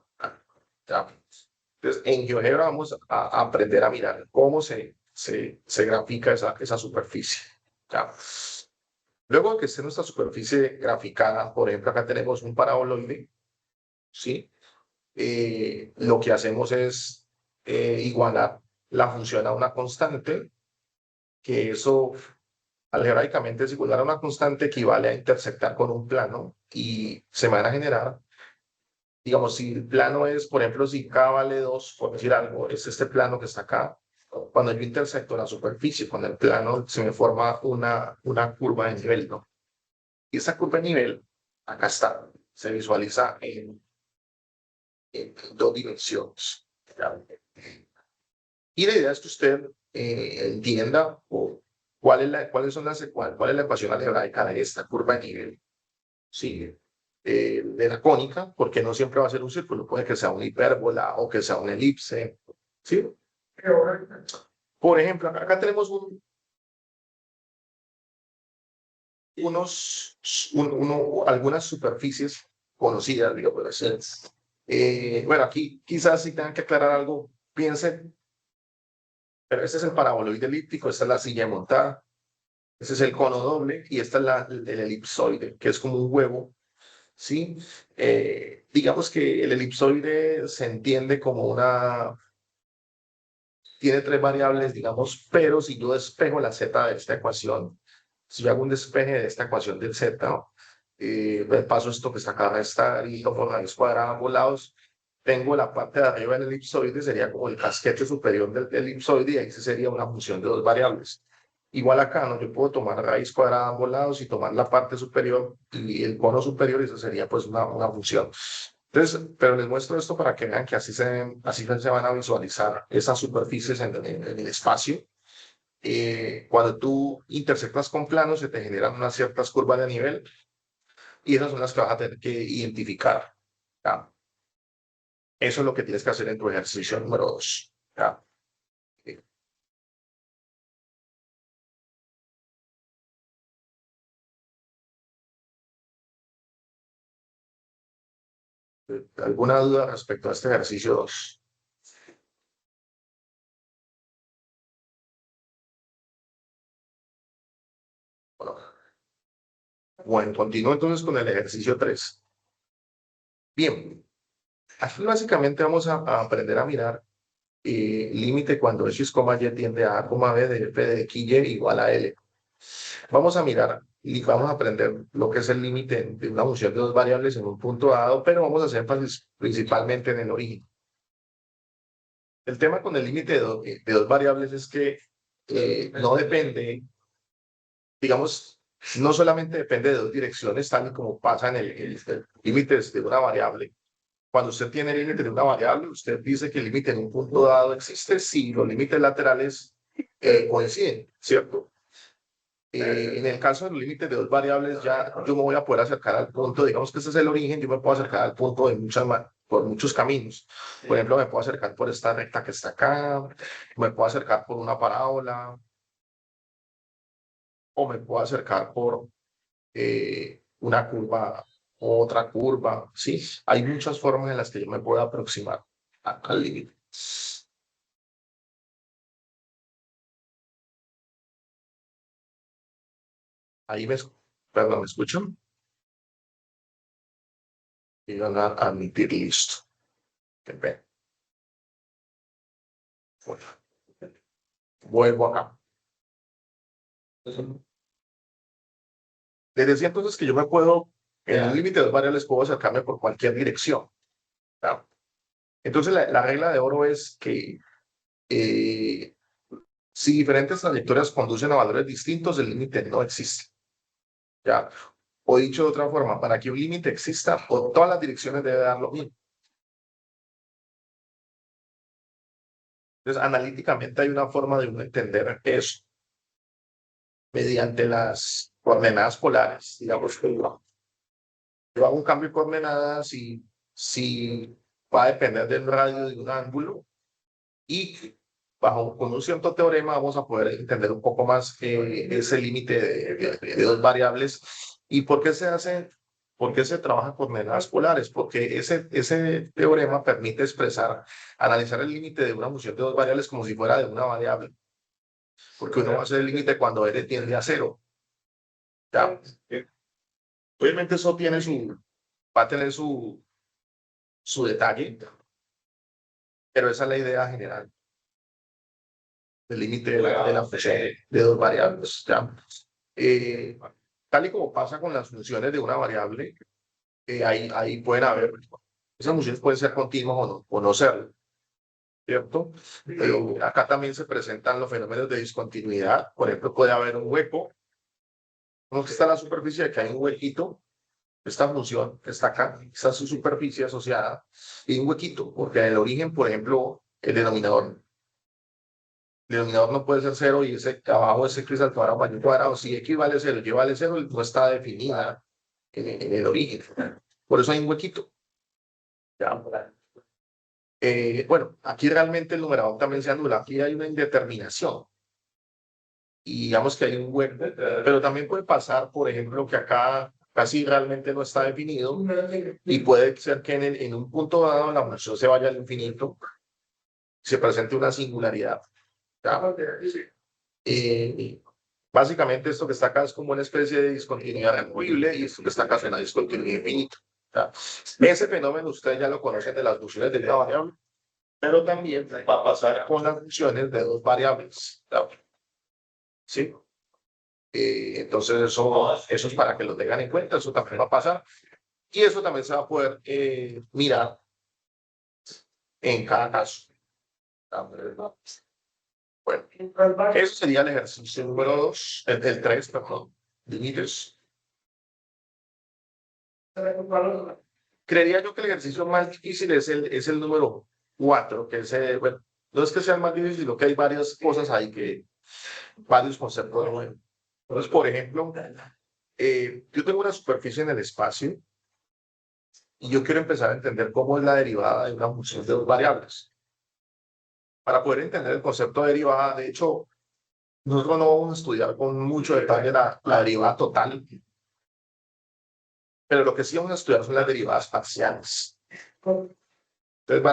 ¿Ya? Entonces, en GeoGebra vamos a aprender a mirar cómo se grafica esa superficie. ¿Ya? Luego de que esté nuestra superficie graficada, por ejemplo, acá tenemos un paraboloide, ¿sí? Lo que hacemos es igualar la función a una constante, que eso algebraicamente es igualar a una constante equivale a intersectar con un plano y se van a generar digamos, si el plano es, por ejemplo, si K vale 2, por decir algo, es este plano que está acá. Cuando yo intersecto la superficie con el plano, se me forma una curva de nivel, ¿no? Y esa curva de nivel, acá está, se visualiza en 2 dimensiones. ¿Ya? Y la idea es que usted entienda cuál es la ecuación algebraica de esta curva de nivel. Sí, de la cónica, porque no siempre va a ser un círculo, puede que sea una hipérbola o que sea una elipse. ¿Sí? Por ejemplo, acá tenemos algunas superficies conocidas, digo, pero bueno, aquí quizás si tengan que aclarar algo, piensen, pero este es el paraboloide elíptico, esta es la silla montada, este es el cono doble y esta es el elipsoide, que es como un huevo, ¿sí? Digamos que el elipsoide se entiende como tiene 3 variables, digamos, pero si yo despejo la z de esta ecuación, si yo hago un despeje de esta ecuación del z, paso esto que está acá a restar y lo por raíz cuadrada a ambos lados, tengo la parte de arriba del elipsoide, sería como el casquete superior del elipsoide, y ahí sí sería una función de 2 variables. Igual acá, ¿no? Yo puedo tomar raíz cuadrada a ambos lados y tomar la parte superior y el cono superior, y eso sería pues una función. Entonces, pero les muestro esto para que vean que así se van a visualizar esas superficies en el espacio. Cuando tú intersectas con planos, se te generan unas ciertas curvas de nivel y esas son las que vas a tener que identificar. ¿Ya? Eso es lo que tienes que hacer en tu ejercicio número 2. ¿Ya? ¿Alguna duda respecto a este ejercicio 2? Bueno, continúo entonces con el ejercicio 3. Bien, aquí básicamente vamos a aprender a mirar límite cuando x, y tiende a a, b de f de x, y igual a l. Vamos a mirar y vamos a aprender lo que es el límite de una función de 2 variables en un punto dado, pero vamos a hacer énfasis principalmente en el origen. El tema con el límite de 2 variables es que no depende, digamos, no solamente depende de 2 direcciones, tal y como pasa en el límite de una variable. Cuando usted tiene el límite de una variable, usted dice que el límite en un punto dado existe si los límites laterales coinciden, ¿cierto? En el caso de los límites de 2 variables, ya yo me voy a poder acercar al punto, digamos que este es el origen, yo me puedo acercar al punto por muchos caminos. Por ejemplo, me puedo acercar por esta recta que está acá, me puedo acercar por una parábola, o me puedo acercar por una curva, otra curva, ¿sí? Hay muchas formas en las que yo me puedo aproximar al límite. Ahí perdón, ¿me escuchan? Y van a admitir listo. Bueno, vuelvo acá. Les decía entonces que yo me puedo, en el límite de 2 variables, puedo acercarme por cualquier dirección. ¿Ya? Entonces, la regla de oro es que si diferentes trayectorias conducen a valores distintos, el límite no existe. ¿Ya? O dicho de otra forma, para que un límite exista, por todas las direcciones debe dar lo mismo. Entonces, analíticamente hay una forma de uno entender eso mediante las coordenadas polares. Digamos que yo hago un cambio de coordenadas y si va a depender del radio de un ángulo y con un cierto teorema vamos a poder entender un poco más ese límite de 2 variables. ¿Y por qué se hace? ¿Por qué se trabaja con coordenadas polares? Porque ese teorema permite analizar el límite de una función de 2 variables como si fuera de una variable. Porque uno va a hacer el límite cuando r tiende a 0. ¿Ya? Obviamente eso va a tener su detalle, pero esa es la idea general del límite de la función de 2 variables. ¿Ya? Tal y como pasa con las funciones de una variable, ahí pueden haber Esas funciones pueden ser continuas o no serlo, ¿cierto? Pero acá también se presentan los fenómenos de discontinuidad. Por ejemplo, puede haber un hueco. No que está en la superficie, que hay un huequito. Esta función está acá, está su superficie asociada y un huequito, porque en el origen, por ejemplo, el denominador no puede ser cero y ese abajo es x al cuadrado más y cuadrado. Si x vale cero y y vale cero, no está definida en el origen. Por eso hay un huequito. Ya. Bueno, aquí realmente el numerador también se anula. Aquí hay una indeterminación. Y digamos que hay un hueco, pero también puede pasar, por ejemplo, que acá casi realmente no está definido y puede ser que en un punto dado la función se vaya al infinito, se presente una singularidad. ¿Ya? Básicamente esto que está acá es como una especie de discontinuidad removible y esto que está acá es una discontinuidad infinita. ¿Ya? Ese fenómeno ustedes ya lo conocen de las funciones de una variable, pero también va a pasar con las funciones de dos variables. ¿Ya? ¿Sí? Entonces eso es para que lo tengan en cuenta, eso también va a pasar y eso también se va a poder mirar en cada caso. Bueno, eso sería el ejercicio número 2, el 3, perdón, límites. Creería yo que el ejercicio más difícil es el número 4, que es, bueno, no es que sea el más difícil, sino que hay varias cosas ahí varios conceptos nuevos. Entonces, por ejemplo, yo tengo una superficie en el espacio y yo quiero empezar a entender cómo es la derivada de una función de dos variables. Para poder entender el concepto de derivada, de hecho, nosotros no vamos a estudiar con mucho detalle la derivada total, pero lo que sí vamos a estudiar son las derivadas parciales. Entonces va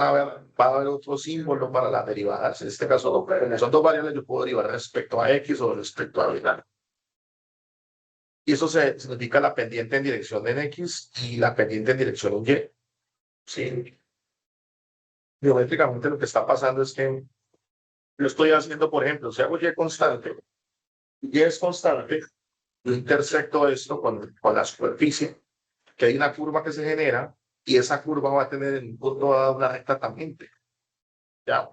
a haber otro símbolo para las derivadas. En este caso, como son dos variables, yo puedo derivar respecto a X o respecto a Y. Y eso significa la pendiente en dirección en X y la pendiente en dirección en Y. ¿Sí? Geométricamente lo que está pasando es que yo estoy haciendo, por ejemplo, si hago Y constante, Y es constante, yo intersecto esto con la superficie, que hay una curva que se genera y esa curva va a tener en un punto dado una recta tangente. ¿Ya?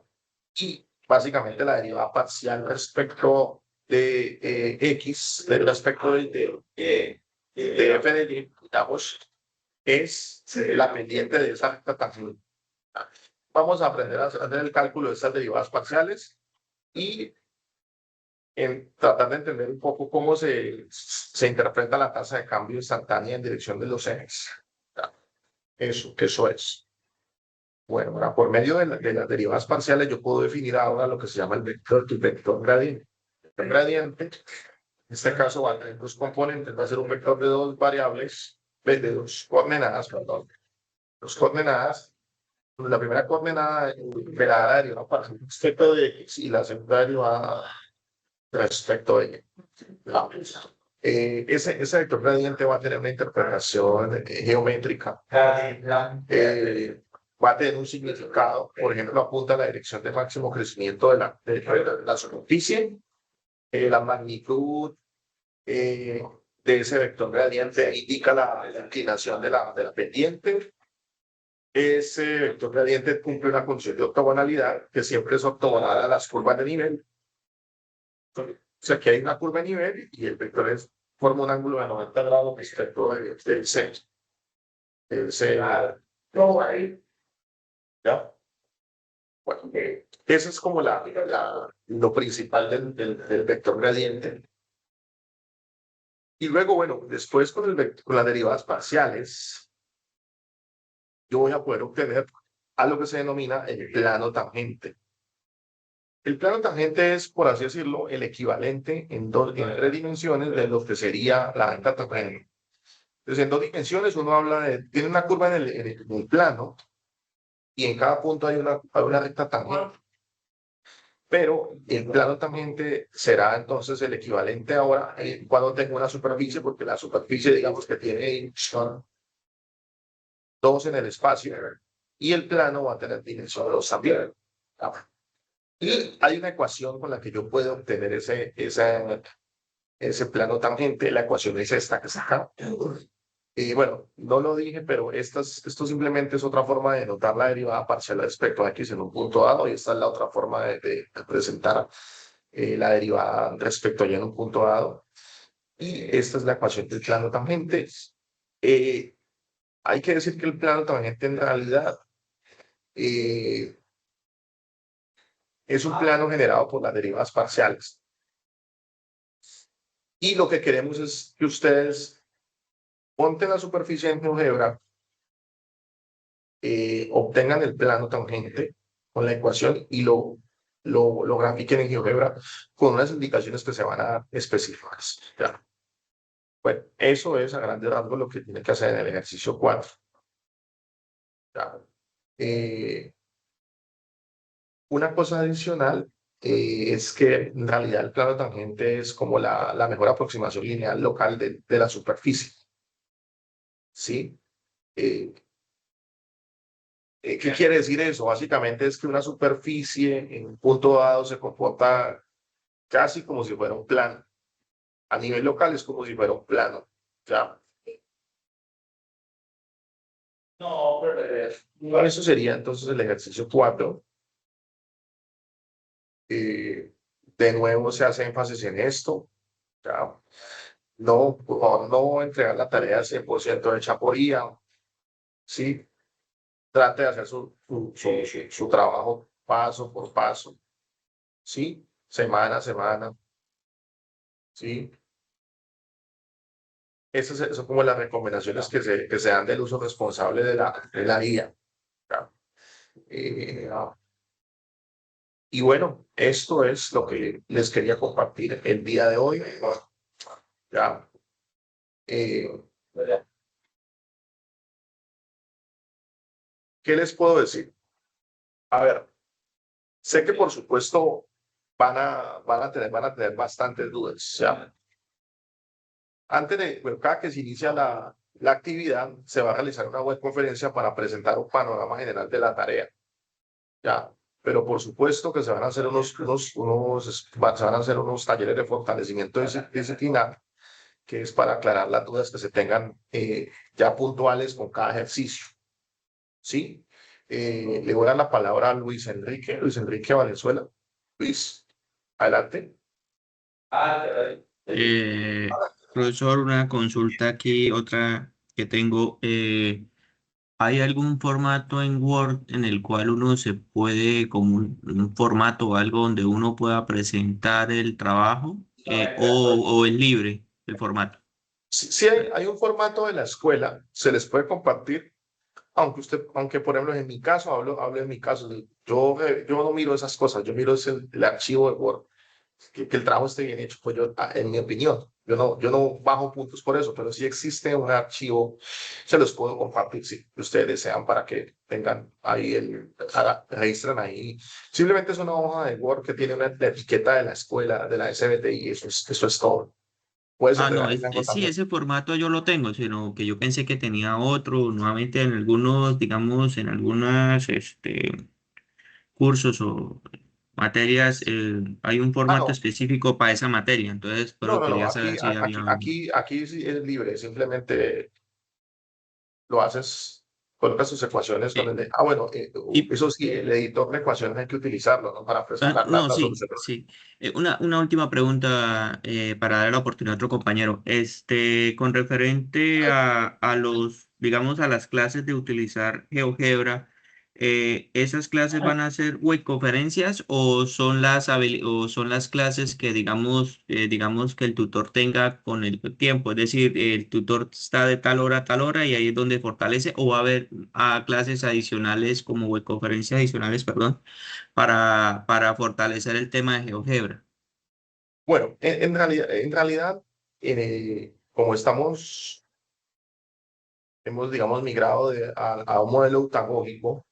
Y básicamente la derivada parcial respecto de X, respecto de f de Y, digamos, es la pendiente de esa recta tangente. Vamos a aprender a hacer el cálculo de estas derivadas parciales y tratar de entender un poco cómo se interpreta la tasa de cambio instantánea en dirección de los ejes. Eso es. Bueno, ahora por medio de las derivadas parciales yo puedo definir ahora lo que se llama el vector gradiente. El vector gradiente, en este caso va a tener dos componentes, va a ser un vector de dos variables, de dos coordenadas, perdón. Dos coordenadas. La primera coordenada verá la derivada parcial respecto de X y la segunda derivada respecto de Y. Ese vector gradiente va a tener una interpretación geométrica. Va a tener un significado, por ejemplo, apunta a la dirección de máximo crecimiento de la superficie, la magnitud de ese vector gradiente indica la inclinación de la pendiente. Ese vector gradiente cumple una condición de ortogonalidad, que siempre es ortogonal a las curvas de nivel. O sea, que hay una curva de nivel y el vector forma un ángulo de 90 grados respecto del C. ¿Ya? Bueno, eso es como lo principal del vector gradiente. Y luego, bueno, después con las derivadas parciales, yo voy a poder obtener algo que se denomina el plano tangente. El plano tangente es, por así decirlo, el equivalente en 3 dimensiones de lo que sería la recta tangente. Entonces, en 2 dimensiones uno habla tiene una curva en el plano y en cada punto hay una recta tangente. Pero el plano tangente será entonces el equivalente ahora cuando tengo una superficie, porque la superficie, digamos que tiene 2 en el espacio y el plano va a tener dimensión 2 también. Y hay una ecuación con la que yo puedo obtener ese plano tangente. La ecuación es esta que está acá. Bueno, no lo dije, pero esto simplemente es otra forma de notar la derivada parcial respecto a x en un punto dado, y esta es la otra forma de presentar la derivada respecto a y en un punto dado. Y esta es la ecuación del plano tangente. Hay que decir que el plano tangente en realidad es un plano generado por las derivadas parciales. Y lo que queremos es que ustedes monten la superficie en GeoGebra, obtengan el plano tangente con la ecuación y lo grafiquen en GeoGebra con unas indicaciones que se van a dar específicas. ¿Ya? Bueno, eso es a grandes rasgos lo que tiene que hacer en el ejercicio 4. ¿Ya? Una cosa adicional es que en realidad el plano tangente es como la mejor aproximación lineal local de la superficie. ¿Sí? ¿Qué quiere decir eso? Básicamente es que una superficie en un punto dado se comporta casi como si fuera un plano. A nivel local es como si fuera un plano. ¿Ya? No, pero eso sería entonces el ejercicio 4. De nuevo se hace énfasis en esto. ¿Ya? No, por favor, no entregar la tarea 100% hecha por IA. ¿Sí? Trate de hacer su trabajo paso por paso. ¿Sí? Semana a semana. ¿Sí? Esas son como las recomendaciones que se dan del uso responsable de la IA. ¿Ya? Y bueno, esto es lo que les quería compartir el día de hoy. ¿Ya? ¿Qué les puedo decir? A ver, sé que por supuesto van a tener bastantes dudas. ¿Ya? Bueno, cada que se inicia la actividad, se va a realizar una webconferencia para presentar un panorama general de la tarea. ¿Ya? Pero por supuesto que se van a hacer se van a hacer unos talleres de fortalecimiento disciplinar, que es para aclarar las dudas que se tengan ya puntuales con cada ejercicio. ¿Sí? Le voy a dar la palabra a Luis Enrique Valenzuela. Luis, adelante. Profesor, una consulta aquí, otra que tengo. ¿Hay algún formato en Word en el cual uno se puede, como un formato o algo donde uno pueda presentar el trabajo? ¿O es libre el formato? Si hay un formato de la escuela, se les puede compartir, aunque por ejemplo en mi caso, hablo en mi caso, yo no miro esas cosas, yo miro el archivo de Word, que el trabajo esté bien hecho, pues en mi opinión, yo no bajo puntos por eso, pero si existe un archivo, se los puedo compartir si ustedes desean para que tengan ahí registren ahí. Simplemente es una hoja de Word que tiene la etiqueta de la escuela, de la SBT, y eso es todo. Puedes Ah, no, entregar el blanco sí, también. ese formato yo lo tengo, sino que yo pensé que tenía otro, nuevamente en algunos, digamos, en algunas cursos o materias, hay un Ah, formato no, específico para esa materia, entonces, no, pero no, no, quería saber si había algo. aquí sí es libre, simplemente lo haces, colocas tus ecuaciones con Eh, bueno, y eso sí, el editor de ecuaciones hay que utilizarlo, ¿no? Para presentar no, la sí, solución. sí. Una última pregunta para dar la oportunidad a otro compañero. Con referente a los, digamos, a las clases de utilizar GeoGebra, ¿esas clases van a ser webconferencias o son o son las clases que, digamos que el tutor tenga con el tiempo? Es decir, el tutor está de tal hora a tal hora y ahí es donde fortalece, o va a haber clases adicionales como webconferencias adicionales, perdón, para fortalecer el tema de GeoGebra. Bueno, en realidad como hemos, digamos, migrado a un modelo autagógico,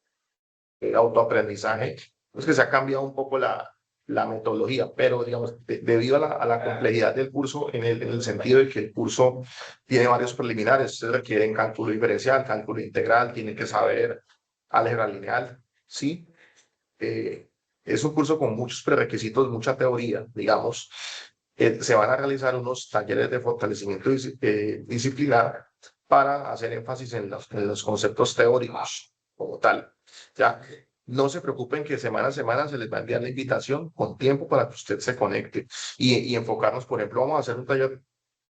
autoaprendizaje, pues que se ha cambiado un poco la metodología, pero digamos, debido a la complejidad del curso, en el sentido de que el curso tiene varios preliminares, se requieren cálculo diferencial, cálculo integral, tienen que saber álgebra lineal, ¿sí? Es un curso con muchos prerequisitos, mucha teoría, digamos. Se van a realizar unos talleres de fortalecimiento disciplinar para hacer énfasis en los conceptos teóricos como tal. Ya, no se preocupen que semana a semana se les va a enviar la invitación con tiempo para que usted se conecte y enfocarnos, por ejemplo, vamos a hacer un taller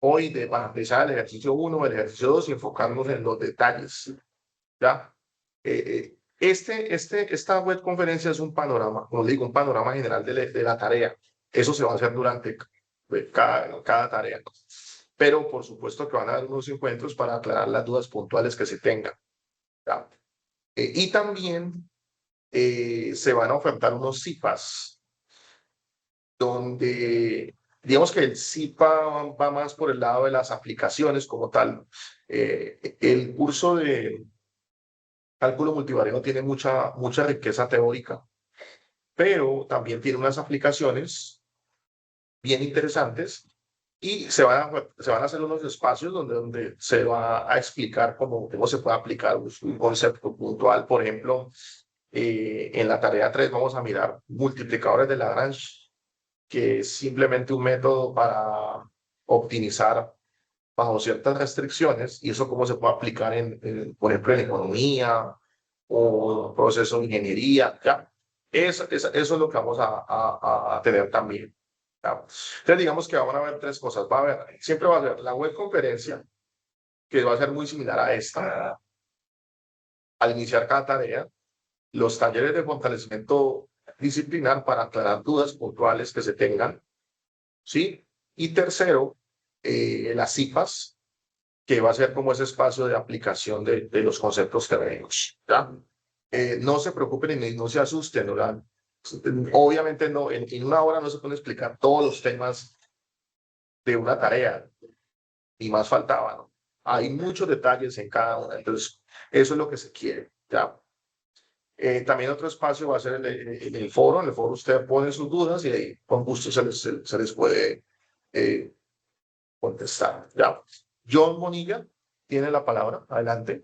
hoy para empezar el ejercicio 1, el ejercicio 2 y enfocarnos en los detalles. ¿Ya? Esta web conferencia es un panorama, como digo, un panorama general de la tarea. Eso se va a hacer durante cada tarea. Pero por supuesto que van a haber unos encuentros para aclarar las dudas puntuales que se tengan. ¿Ya? Y también se van a ofertar unos CIPAs, donde digamos que el CIPA va más por el lado de las aplicaciones como tal. El curso de cálculo multivariado tiene mucha riqueza teórica, pero también tiene unas aplicaciones bien interesantes y se van a hacer unos espacios donde se va a explicar cómo se puede aplicar un concepto puntual. Por ejemplo, en la tarea 3 vamos a mirar multiplicadores de Lagrange, que es simplemente un método para optimizar bajo ciertas restricciones, y eso cómo se puede aplicar por ejemplo, en economía o proceso de ingeniería, ¿ya? Eso es lo que vamos a tener también, ¿ya? Entonces, digamos que van a haber tres cosas. Siempre va a haber la web conferencia, que va a ser muy similar a esta, al iniciar cada tarea, los talleres de fortalecimiento disciplinar para aclarar dudas puntuales que se tengan, ¿sí? Y tercero, las CIFAs, que va a ser como ese espacio de aplicación de los conceptos teóricos, ¿ya? No se preocupen y no se asusten, ¿verdad? Obviamente no, en una hora no se pueden explicar todos los temas de una tarea, ni más faltaba, ¿no? Hay muchos detalles en cada una, entonces eso es lo que se quiere, ¿ya? También otro espacio va a ser en el foro. En el foro usted pone sus dudas y ahí con gusto se les puede contestar, ¿ya? John Bonilla tiene la palabra. Adelante.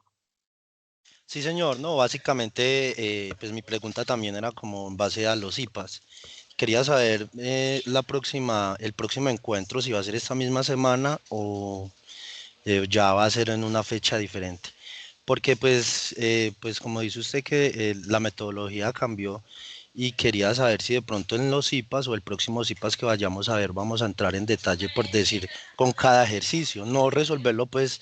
Sí, señor. No, básicamente, pues mi pregunta también era como en base a los IPAs. Quería saber el próximo encuentro, si va a ser esta misma semana o ya va a ser en una fecha diferente. Porque pues como dice usted que la metodología cambió y quería saber si de pronto en los IPAs o el próximo IPAs que vayamos a ver vamos a entrar en detalle por decir con cada ejercicio, no resolverlo pues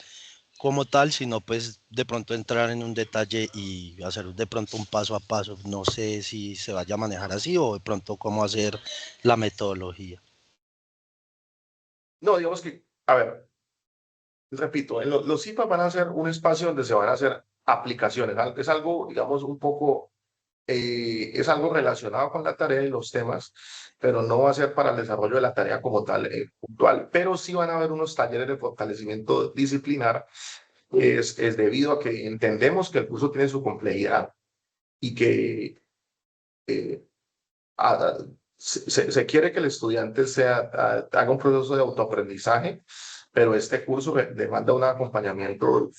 como tal, sino pues de pronto entrar en un detalle y hacer de pronto un paso a paso. No sé si se vaya a manejar así o de pronto cómo hacer la metodología. No, digamos que, a ver, repito, los IPA van a ser un espacio donde se van a hacer aplicaciones. Es algo, digamos, un poco, es algo relacionado con la tarea y los temas, pero no va a ser para el desarrollo de la tarea como tal, puntual. Pero sí van a haber unos talleres de fortalecimiento disciplinar. Es debido a que entendemos que el curso tiene su complejidad y que a- se quiere que el estudiante haga un proceso de autoaprendizaje, pero este curso demanda un acompañamiento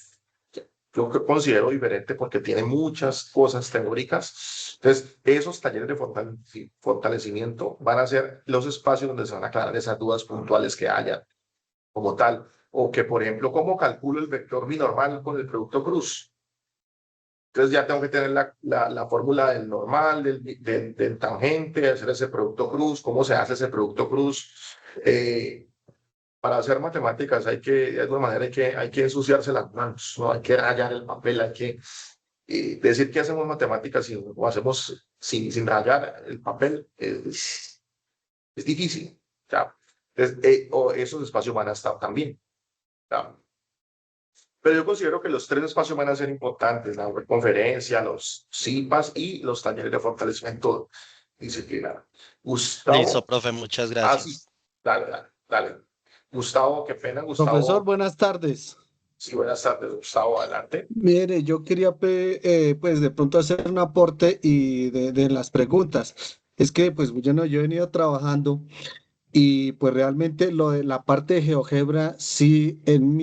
que yo considero diferente porque tiene muchas cosas teóricas. Entonces, esos talleres de fortalecimiento van a ser los espacios donde se van a aclarar esas dudas puntuales que haya como tal. O que, por ejemplo, ¿cómo calculo el vector binormal con el producto cruz? Entonces ya tengo que tener la fórmula del normal, del tangente, hacer ese producto cruz, cómo se hace ese producto cruz. Para hacer matemáticas de alguna manera hay que ensuciarse las manos, ¿no? Hay que rayar el papel, hay que decir que hacemos matemáticas y lo hacemos sin rayar el papel. Es difícil, ¿ya? Entonces, esos espacios van a estar también, ¿ya? Pero yo considero que los tres espacios van a ser importantes: la conferencia, los CIPAs y los talleres de fortalecimiento disciplinar. Listo, Gustavo. profe, muchas Sí, gracias. dale. Gustavo, qué pena, Profesor, Gustavo. buenas tardes. Sí, buenas tardes, Gustavo, adelante. Mire, yo quería pues de pronto hacer un aporte y de las preguntas. Es que pues yo he venido trabajando y pues realmente lo de la parte de GeoGebra sí en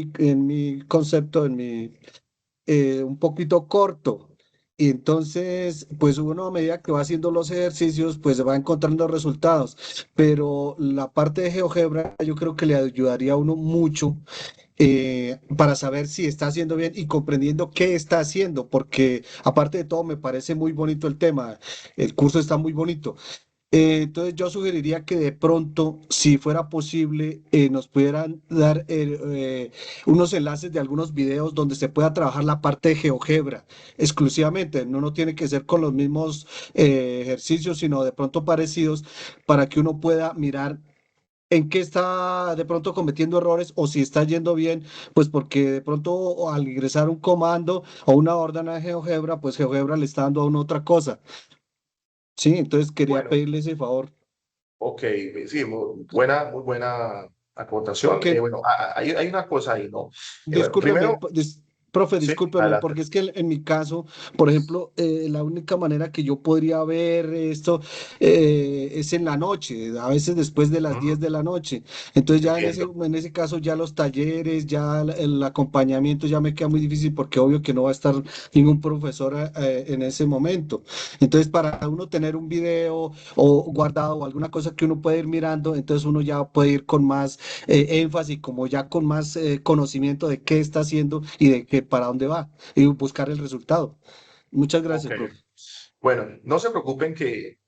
mi concepto, un poquito corto. Y entonces, pues uno a medida que va haciendo los ejercicios, pues va encontrando resultados. Pero la parte de GeoGebra yo creo que le ayudaría a uno mucho para saber si está haciendo bien y comprendiendo qué está haciendo, porque aparte de todo me parece muy bonito el tema, el curso está muy bonito. Entonces yo sugeriría que de pronto, si fuera posible, nos pudieran dar unos enlaces de algunos videos donde se pueda trabajar la parte de GeoGebra exclusivamente. No tiene que ser con los mismos ejercicios, sino de pronto parecidos para que uno pueda mirar en qué está de pronto cometiendo errores o si está yendo bien, pues porque de pronto al ingresar un comando o una orden a GeoGebra, pues GeoGebra le está dando a uno otra cosa. Sí, entonces quería Bueno, pedirle ese favor. ok, sí, muy buena acotación. Porque Bueno, hay una cosa ahí, ¿no? Bueno, discúlpeme, primero, profe, sí, discúlpeme, adelante. porque es que en mi caso, por ejemplo, la única manera que yo podría ver esto es en la noche, a veces después de las 10 Ujú, de la noche. Entonces ya entiendo. en ese caso ya los talleres, ya el acompañamiento ya me queda muy difícil porque obvio que no va a estar ningún profesor en ese momento. Entonces para uno tener un video o guardado o alguna cosa que uno puede ir mirando, entonces uno ya puede ir con más énfasis, como ya con más conocimiento de qué está haciendo y de que para dónde va y buscar el resultado. Muchas Ok. gracias, profe. Bueno, no se preocupen que,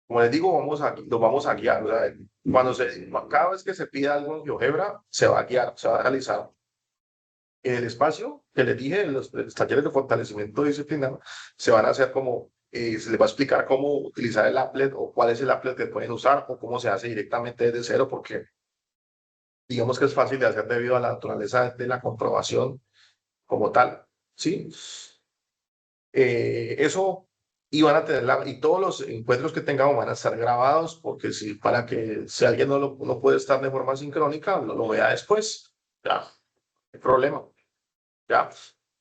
como les digo, los vamos a guiar. O sea, cada vez que se pida algo en GeoGebra, se va a guiar, se va a realizar. En el espacio que les dije, los talleres de fortalecimiento disciplinar, se van a hacer como, se les va a explicar cómo utilizar el applet o cuál es el applet que pueden usar o cómo se hace directamente desde cero, porque digamos que es fácil de hacer debido a la naturaleza de la comprobación como tal, ¿sí? Eso, y van a tener y todos los encuentros que tengamos van a estar grabados, porque si, para que si alguien no puede estar de forma sincrónica, lo vea después, ya, no hay problema, ya.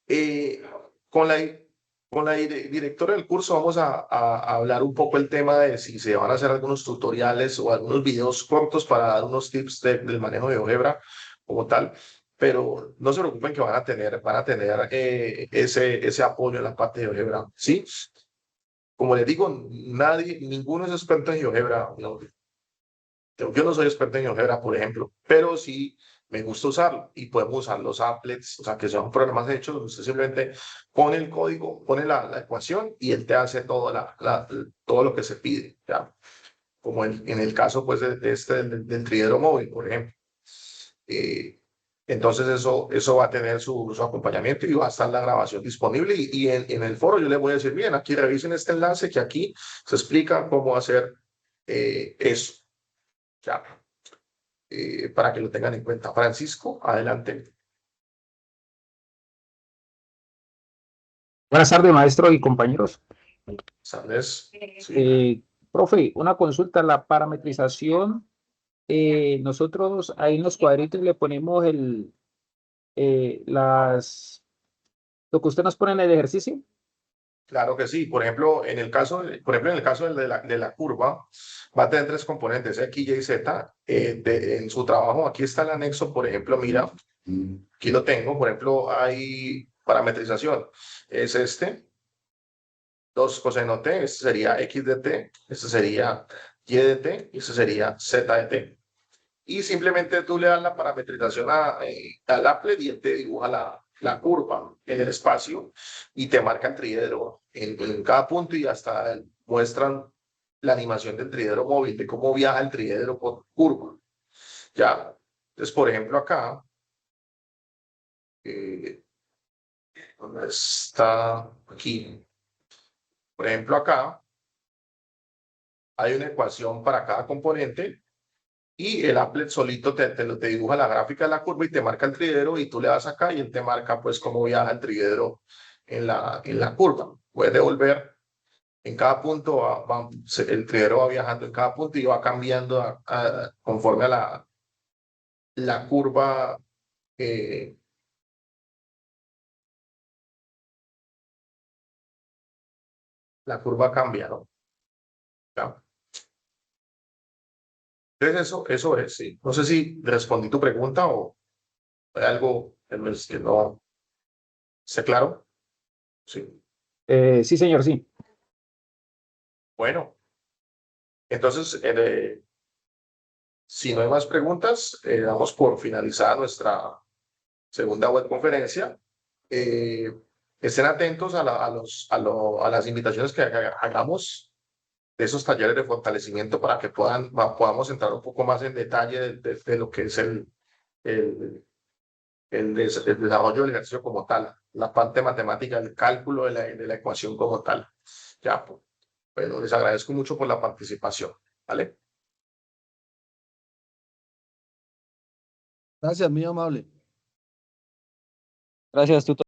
Eh, con la, directora del curso vamos a hablar un poco el tema de si se van a hacer algunos tutoriales o algunos videos cortos para dar unos tips del manejo de GeoGebra como tal, pero no se preocupen que van a tener ese apoyo en la parte de GeoGebra, ¿sí? Como les digo, ninguno es experto en GeoGebra, ¿no? Yo no soy experto en GeoGebra, por ejemplo, pero sí me gusta usarlo y podemos usar los applets, o sea, que son programas hechos donde usted simplemente pone el código, pone la ecuación y él te hace todo lo que se pide, ¿ya? Como en el caso, pues, del tridero móvil, por ejemplo. Eh, entonces, eso va a tener su acompañamiento y va a estar la grabación disponible. Y en el foro yo les voy a decir, bien, aquí revisen este enlace que aquí se explica cómo hacer eso. Ya, para que lo tengan en cuenta. Francisco, adelante. Buenas tardes, maestro y compañeros. Sandés, sí, Profe, una consulta, la parametrización, nosotros ahí en los cuadritos le ponemos lo que usted nos pone en el ejercicio. claro que sí. Por ejemplo, en el caso de la curva, va a tener tres componentes, X, Y, Z. En su trabajo, aquí está el anexo, por ejemplo, mira, aquí lo tengo, por ejemplo, hay parametrización. Es este, 2 coseno T, este sería X de T, este sería Y de T, y este sería Z de T. Y simplemente tú le das la parametrización al applet y él te dibuja la curva en el espacio y te marca el tridero en cada punto y hasta muestran la animación del tridero móvil, de cómo viaja el tridero por curva. Ya. Entonces, por ejemplo, acá, eh, ¿dónde está? Aquí. Por ejemplo, acá hay una ecuación para cada componente y el applet solito te dibuja la gráfica de la curva y te marca el tridero y tú le das acá y él te marca pues cómo viaja el tridero en la curva. Puedes devolver en cada punto, el tridero va viajando en cada punto y va cambiando conforme a la curva. eh, la curva cambia, ¿no? Ya. Entonces eso es, sí. No sé si respondí tu pregunta o hay algo que no esté claro. Sí. Sí, señor, sí. Bueno, entonces, si no hay más preguntas, damos por finalizada nuestra segunda web conferencia. Estén atentos a las invitaciones que hagamos de esos talleres de fortalecimiento para que podamos entrar un poco más en detalle de lo que es el desarrollo del ejercicio como tal, la parte matemática, el cálculo de la ecuación como tal. Ya, pues, bueno, les agradezco mucho por la participación. ¿Vale? Gracias, muy amable. Gracias, tutor.